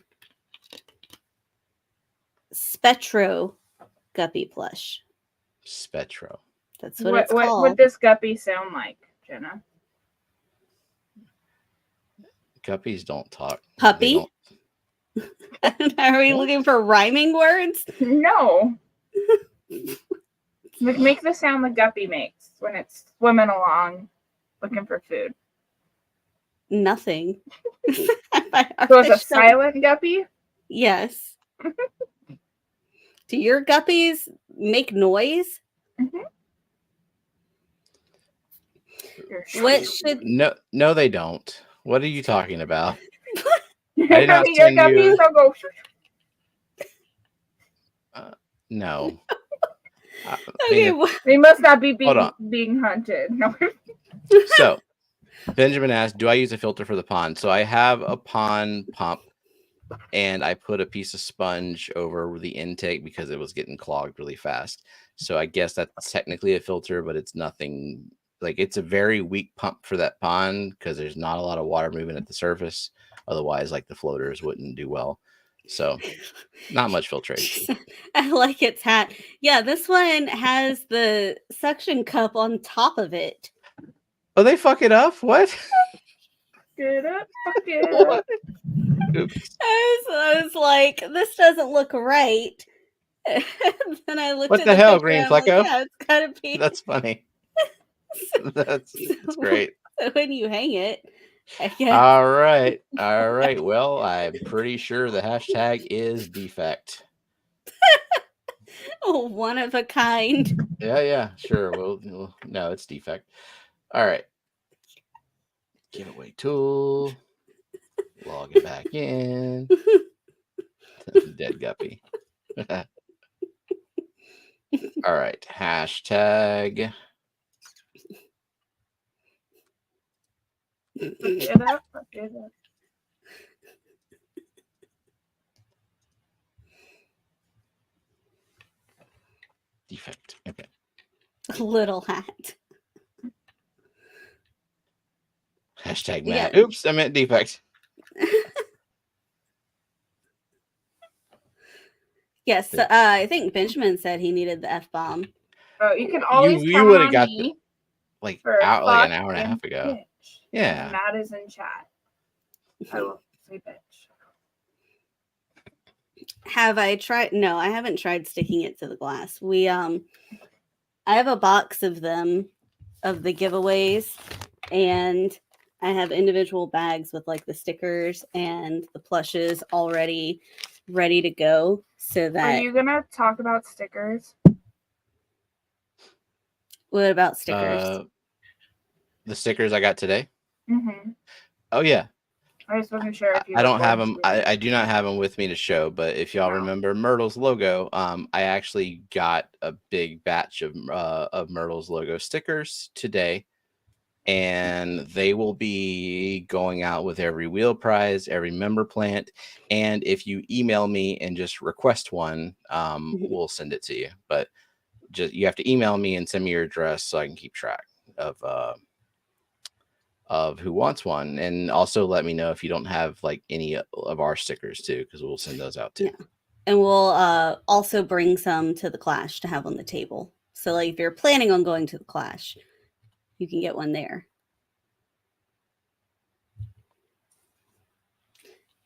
Spectro guppy plush. Spectro. That's what it's called. What this guppy sound like, Jenna? Guppies don't talk. Puppy? Are we looking for rhyming words? No. Make the sound the guppy makes when it's swimming along looking for food. Nothing. So it's a silent guppy? Yes. Do your guppies make noise? What should... No, they don't. What are you talking about? I did not send you... Go... No. Okay, they must not be being hunted. No. So, Benjamin asked, do I use a filter for the pond? So I have a pond pump, and I put a piece of sponge over the intake because it was getting clogged really fast. So I guess that's technically a filter, but it's nothing... Like, it's a very weak pump for that pond because there's not a lot of water moving at the surface. Otherwise, like, the floaters wouldn't do well. So, not much filtration. I like its hat. Yeah, this one has the suction cup on top of it. Oh, they fuck it up? What? Get it? Fuck it. Oops. I was like, this doesn't look right. And then I looked what at the hell, Green Flecko? Like, yeah, it's gotta be. That's funny. That's great. So when you hang it, I guess. All right. Well, I'm pretty sure the hashtag is defect. Oh, one of a kind. Yeah, sure. Well, no, it's defect. All right. Giveaway tool. Log it back in. Dead guppy. All right. Hashtag. Get up. Defect. Okay. Little hat. Hashtag Matt. Yeah. Oops, I meant defect. Yes, I think Benjamin said he needed the F-bomb. Oh, you can always you would have got the, like an hour and a half ago. Bitch. Yeah. Matt is in chat. I will say bitch. Have I tried? No, I haven't tried sticking it to the glass. I have a box of them, of the giveaways, and I have individual bags with like the stickers and the plushes already ready to go. So that... Are you gonna talk about stickers? What about stickers? The stickers I got today? Mm-hmm. Oh, yeah. I just wasn't sure if you... I don't have them. I do not have them with me to show, but if y'all remember Myrtle's logo, I actually got a big batch of Myrtle's logo stickers today, and they will be going out with every wheel prize, every member plant, and if you email me and just request one, we'll send it to you. But just you have to email me and send me your address so I can keep track of who wants one, and also let me know if you don't have like any of our stickers too, because we'll send those out too. Yeah. And we'll also bring some to the Clash to have on the table. So like if you're planning on going to the Clash, you can get one there.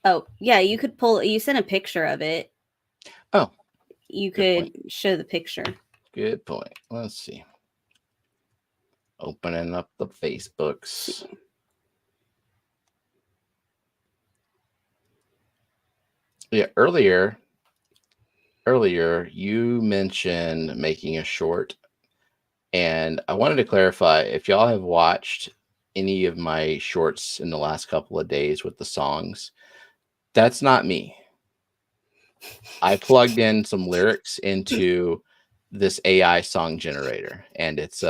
Oh, yeah, you could you sent a picture of it. Oh. You could show the picture. Good point. Let's see. Opening up the Facebooks. Yeah, earlier you mentioned making a short, and I wanted to clarify if y'all have watched any of my shorts in the last couple of days with the songs. That's not me. I plugged in some lyrics into this AI song generator, and it's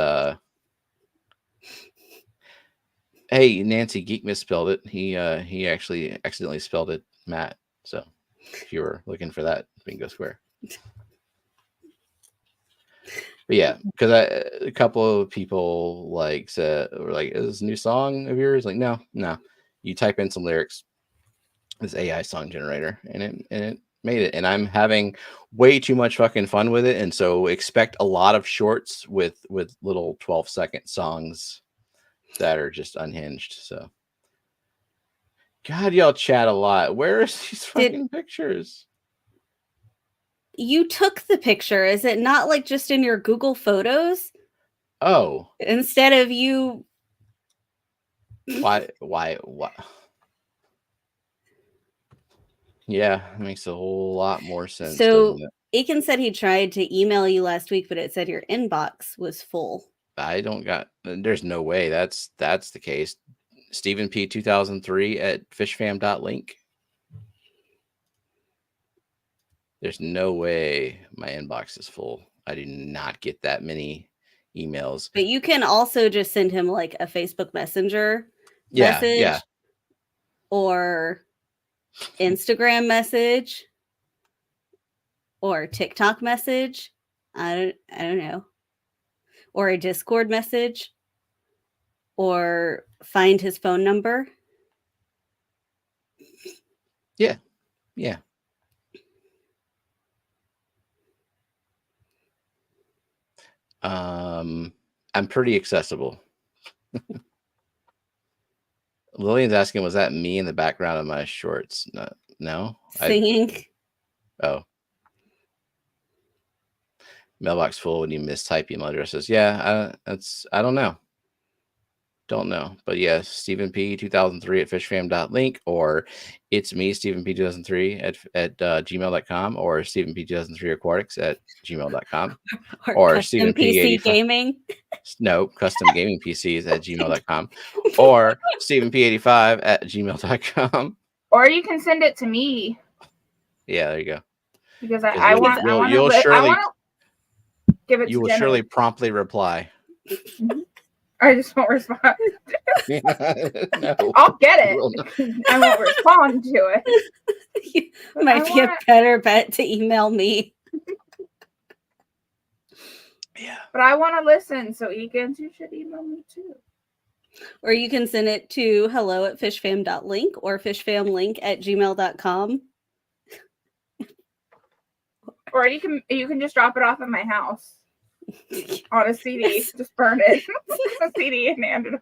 hey, Nancy Geek misspelled it. He actually accidentally spelled it Matt. So if you were looking for that, bingo square. But yeah, because a couple of people like said, were like, "Is this a new song of yours?" Like, no. You type in some lyrics, this AI song generator, and it made it. And I'm having way too much fucking fun with it, and so expect a lot of shorts with little 12-second songs that are just unhinged. So, God, y'all chat a lot. Where is these fucking pictures? You took the picture. Is it not like just in your Google Photos? Oh. Instead of you. Why? Yeah, it makes a whole lot more sense. So Aiken said he tried to email you last week, but it said your inbox was full. There's no way that's the case. Stephen P 2003 at fishfam.link. There's no way my inbox is full. I do not get that many emails. But you can also just send him like a Facebook Messenger message or Instagram message or TikTok message. I don't know. Or a Discord message or find his phone number. Yeah. I'm pretty accessible. Lillian's asking, was that me in the background of my shorts? No. Singing. Mailbox full when you mistype email addresses. Yeah, I don't know. But yes, Stephen P 2003 at fishfam.link, or it's me, Stephen P 2003 at gmail.com, or Stephen P 2003 aquatics at gmail.com, or Stephen P 85 gaming. No, custom gaming PCs at gmail.com, or Stephen P 85 at gmail.com. Or you can send it to me. Yeah, there you go. Because I want to give it. You will surely promptly reply. I just won't respond. No, I'll get it. I won't respond to it. Might be a better bet to email me. Yeah. But I want to listen, so you should email me too. Or you can send it to hello@fishfam.link or fishfamlink@gmail.com. Or you can just drop it off at my house. On a CD, just burn it. A CD and hand it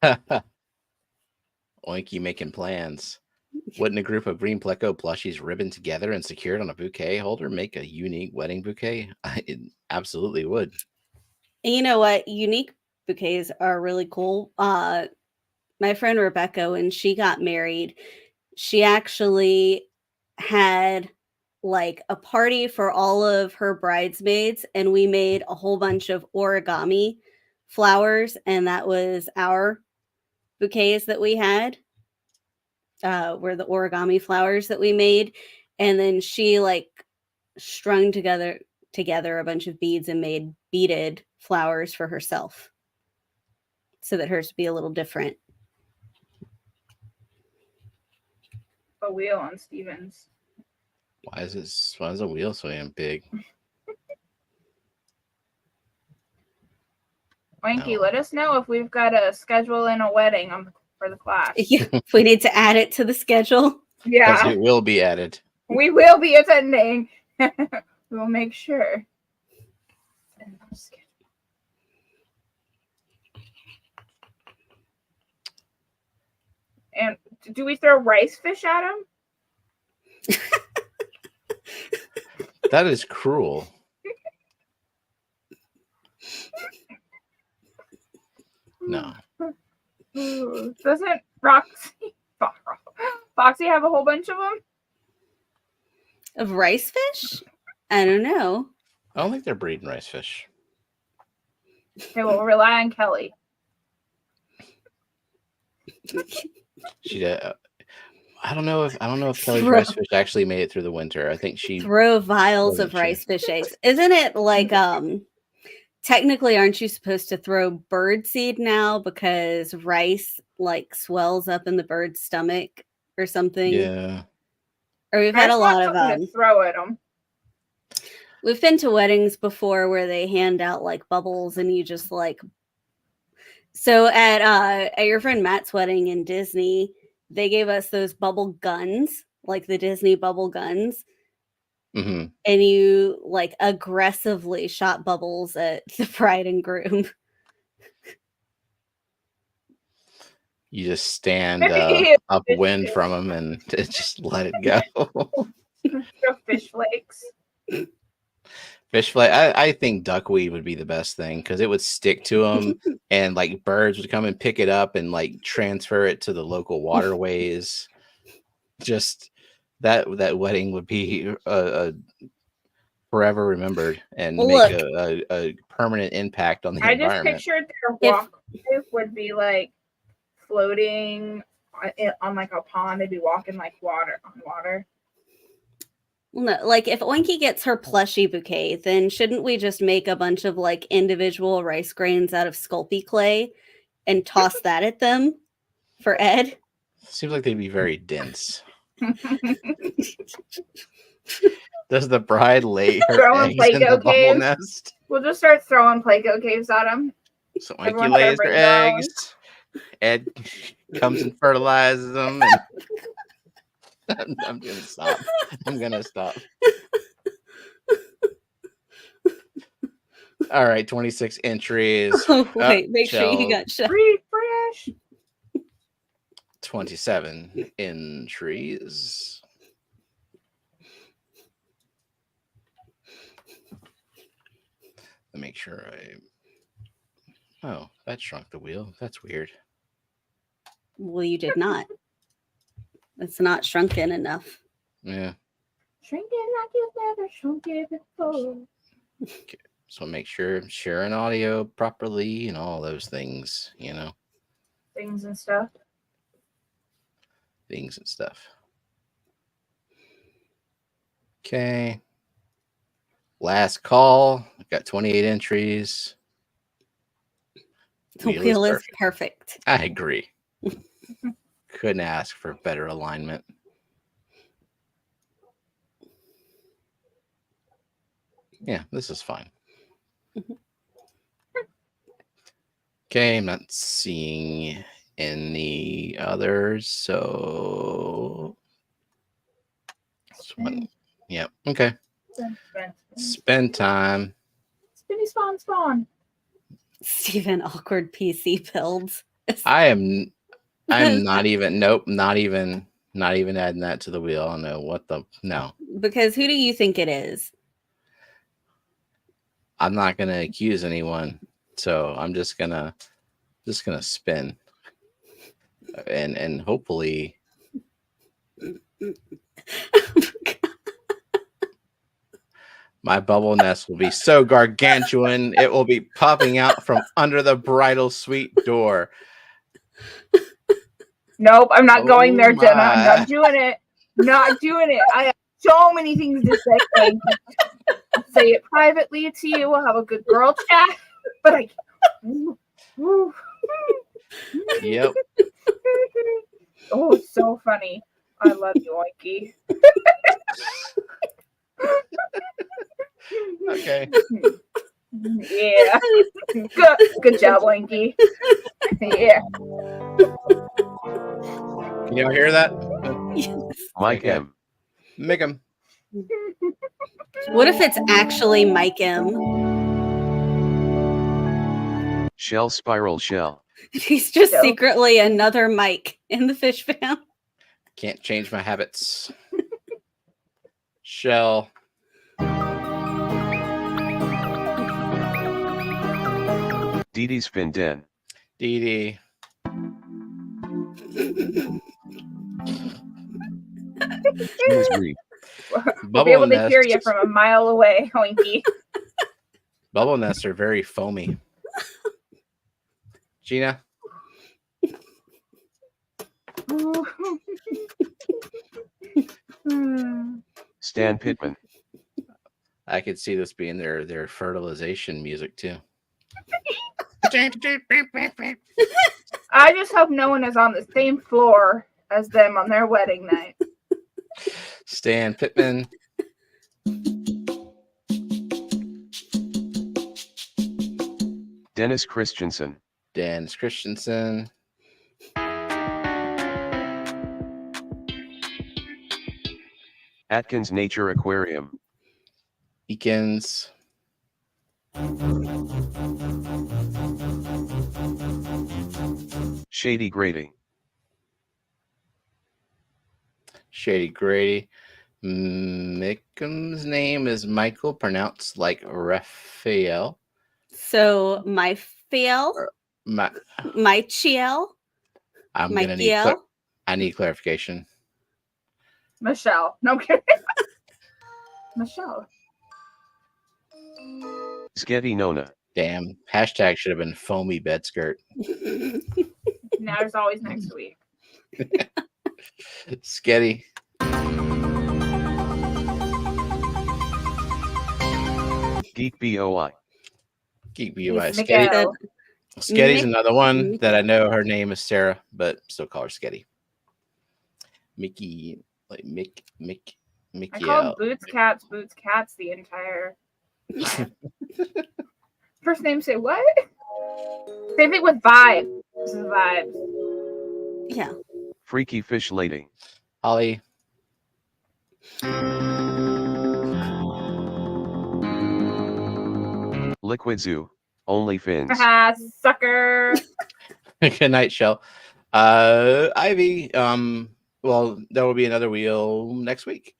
over. Oinky making plans. Wouldn't a group of green pleco plushies ribboned together and secured on a bouquet holder make a unique wedding bouquet? It absolutely would. And you know what? Unique bouquets are really cool. My friend Rebecca, when she got married, she actually had like a party for all of her bridesmaids, and we made a whole bunch of origami flowers, and that was our bouquets that we had. Were the origami flowers that we made, and then she like strung together a bunch of beads and made beaded flowers for herself, so that hers would be a little different. A wheel on Stevens. Why is the wheel so damn big? Wanky, let us know if we've got to schedule in a wedding for the class. Yeah, if we need to add it to the schedule. Yeah, it will be added. We will be attending. We'll make sure. And do we throw rice fish at them? That is cruel. No. Doesn't Foxy have a whole bunch of them? Of rice fish? I don't know. I don't think they're breeding rice fish. Okay, well, we'll rely on Kelly. She I don't know if Kelly's rice fish actually made it through the winter. I think she throw vials of rice fish eggs. Isn't it like technically aren't you supposed to throw bird seed now because rice like swells up in the bird's stomach or something? Yeah. Or we've had a lot of throw at them. We've been to weddings before where they hand out like bubbles and you just like. So at your friend Matt's wedding in Disney, they gave us those bubble guns, like the Disney bubble guns. Mm-hmm. And you like aggressively shot bubbles at the bride and groom. You just stand upwind from them and just let it go. Fish flakes. Fish flake. I think duckweed would be the best thing because it would stick to them, and like birds would come and pick it up and like transfer it to the local waterways. Just that wedding would be forever remembered and make a permanent impact on the environment. I just pictured their walkway would be like floating on like a pond. They'd be walking like on water. Well, no, like if Oinky gets her plushie bouquet, then shouldn't we just make a bunch of like individual rice grains out of Sculpey clay and toss that at them for Ed? Seems like they'd be very dense. Does the bride lay her eggs in the bubble nest? We'll just start throwing Play-Doh caves at them. So Oinky lays her eggs. Ed comes and fertilizes them. And I'm gonna stop. All right, 26 entries. Oh, wait, make sure you got shut. Refresh. 27 entries. Let me make sure Oh, that shrunk the wheel. That's weird. Well, you did not. It's not shrunken enough. Yeah. Shrinking like you've never shrunken before. Okay. So make sure I'm sharing audio properly and all those things, you know. Things and stuff. Okay. Last call. I've got 28 entries. The wheel is perfect. I agree. Couldn't ask for better alignment. Yeah, this is fine. Okay, I'm not seeing any others, so yeah, okay. Spend time. Spinny spawn. Steven, awkward PC builds. I'm not even not even adding that to the wheel. I don't know no. Because who do you think it is? I'm not gonna accuse anyone, so I'm just gonna spin. And hopefully my bubble nest will be so gargantuan it will be popping out from under the bridal suite door. Nope, I'm not going there, Jenna. I'm not doing it. I have so many things to say. I'll say it privately to you. We'll have a good girl chat. But I can't. Yep. Oh, it's so funny. I love you, Oinky. Okay. Yeah. Good job, Oinky. Yeah. Can y'all hear that? Mike M. Make him. What if it's actually Mike M? Shell spiral shell. He's just So- secretly another Mike in the fish fam. Can't change my habits. Shell. Dee Dee's Fin Den. Dee Dee. Gina's Reef. We'll be Bubble able to hear nests. you from a mile away, Hoinky. Bubble nests are very foamy. Gina. Stan Pittman. I could see this being their fertilization music too. I just hope no one is on the same floor as them on their wedding night. Stan Pittman. Dennis Christensen. Dennis Christensen. Atkins Nature Aquarium. Eakins. Shady Grady. Shady Grady. Mickham's name is Michael, pronounced like Raphael. So my fail, My, my chiel, I'm my gonna need. Kiel. I need clarification. Michelle. No I'm kidding. Michelle. Sketty Nona. Damn. Hashtag should have been foamy bed skirt. Now there's always next week. Sketty. Geek BOI. Geek BUI. He's Sketty. Miguel. Sketty's Mick- another one Mick- that I know her name is Sarah, but still call her Sketty. Mickey, like Mickey. I called Boots Cats the entire first name. Say what? Same thing with Vibe. This is Vibes. Yeah. Freaky Fish Lady. Holly. Liquid Zoo. Only Fins. Haha, sucker. Good night, Shell. Ivy. Well, there will be another wheel next week.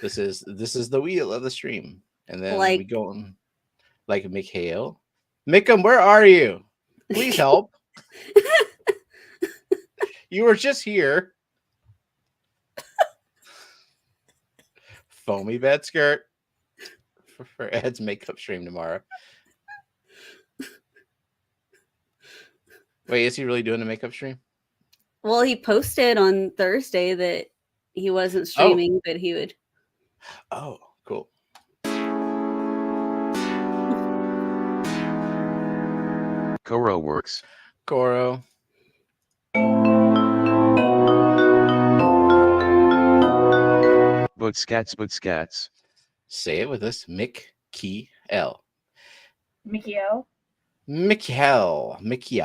This is the wheel of the stream, and then we go on like Mikhail. Mickham, where are you? Please help. You were just here. Foamy bed skirt for Ed's makeup stream tomorrow. Wait, is he really doing a makeup stream? Well, he posted on Thursday that he wasn't streaming, but he would. Oh, cool. Koro Works. Goro. Butskats. Say it with us. Mick-Key-L. Mikiel. Mickey.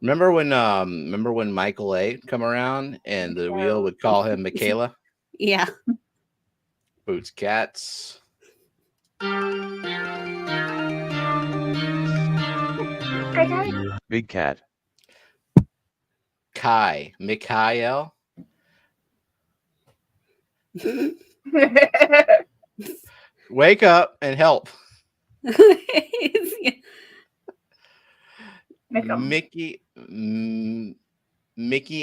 Remember when Michael A come around and the wheel would call him Michaela? Yeah. Boots Cats. Big Cat. Kai. Mikhail. Wake up and help. Mickey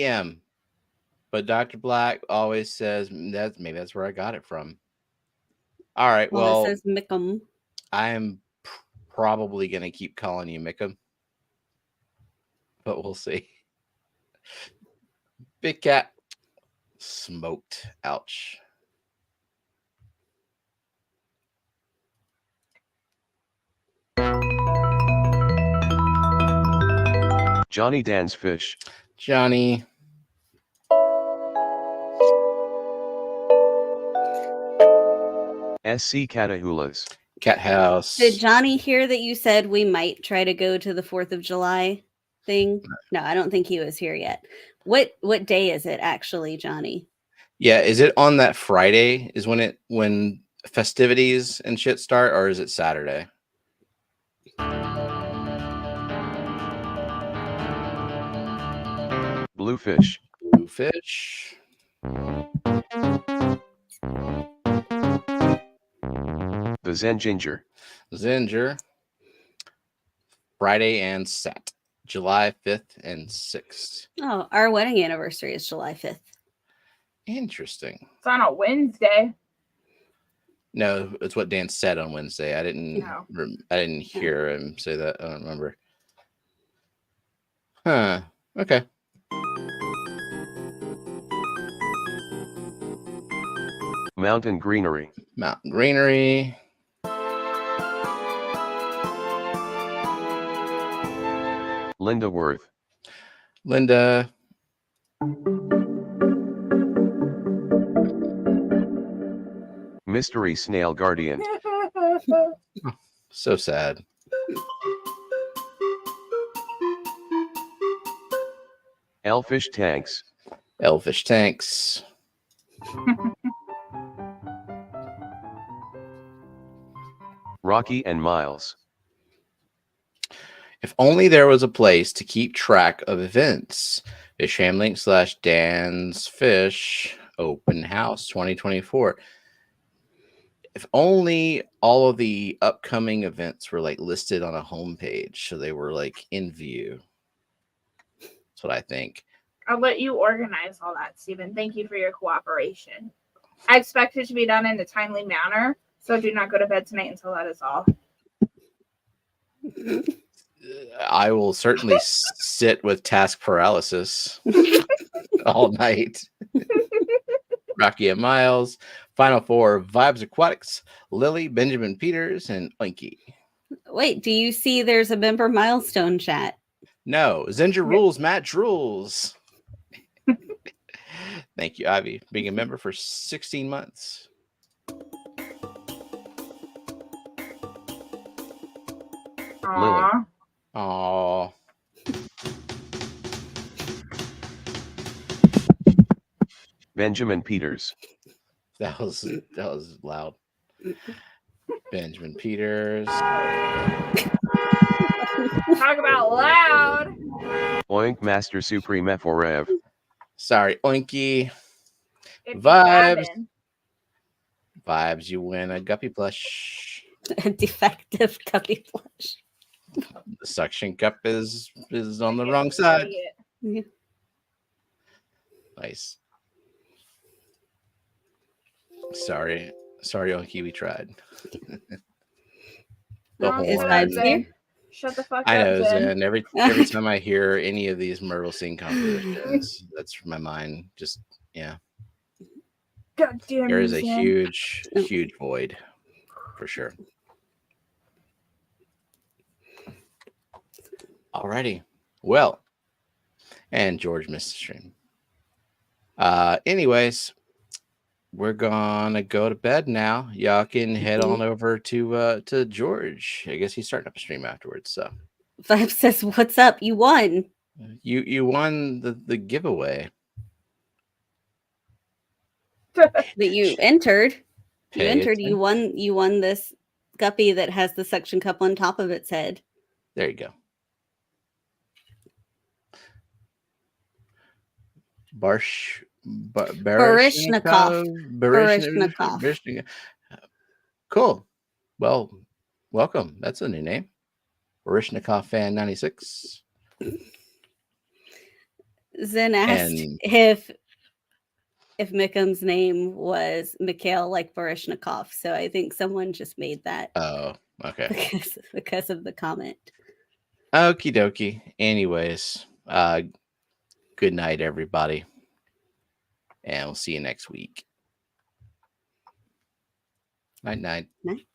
M. But Dr. Black always says that's where I got it from. All right. Well, it says Mickham. I'm probably gonna keep calling you Mickham, but we'll see. Big Cat. Smoked. Ouch. Johnny Dan's Fish. Johnny. SC Catahulas. Cat House. Did Johnny hear that you said we might try to go to the 4th of July thing? No, I don't think he was here yet. What day is it actually, Johnny? Yeah, is it on that Friday? Is when festivities and shit start, or is it Saturday? Bluefish. Bluefish. The Zen Ginger. Ginger. Friday and Sat. July 5th and 6th. Oh, our wedding anniversary is July 5th. Interesting. It's on a Wednesday. No, it's what Dan said on Wednesday. I didn't. No. I didn't hear him say that. I don't remember. Huh. Okay. Mountain greenery. Mountain greenery. Linda Worth. Linda. Mystery Snail Guardian. So sad. Elfish Tanks. Elfish tanks. Rocky and Miles. If only there was a place to keep track of events. Fishfam Dan's Fish Open House 2024. If only all of the upcoming events were like listed on a homepage, so they were like in view. That's what I think. I'll let you organize all that, Stephen. Thank you for your cooperation. I expect it to be done in a timely manner, so do not go to bed tonight until that is all. I will certainly sit with task paralysis all night. Rocky and Miles. Final four, Vibes Aquatics, Lily, Benjamin Peters, and Oinky. Wait, do you see there's a member milestone chat? No, Zinger rules, match rules. Thank you, Ivy, being a member for 16 months. Aww. Aww. Benjamin Peters. That was loud. Benjamin Peters. Talk about loud. Oink Master Supreme Forever. Sorry, Oinky. It's Vibes. Gavin. Vibes, you win a guppy plush. A defective guppy plush. The suction cup is on the wrong side. Yeah. Nice. Sorry, Oinky, we tried. No, Is shut Vibes up, here? Zen. Shut the fuck I up, know, Zen. Zen. Every time I hear any of these Myrtle Sing compositions, that's from my mind. Just yeah, God damn there you, is a Zen. huge void for sure. Alrighty, well, and George missed the stream. Anyways, we're gonna go to bed now. Y'all can head on over to George. I guess he's starting up a stream afterwards. So Vibe says, "What's up? You won. you won the giveaway That you entered. You Pay entered. attention. You won this guppy that has the suction cup on top of its head." There you go. Barishnikov. Cool. Well, welcome. That's a new name. Barishnikov fan 96. Zen asked And if Mickham's name was Mikhail like Barishnikov. So I think someone just made that oh, okay. because of the comment. Okie dokie. Anyways, good night, everybody. And we'll see you next week. Night, night. Night.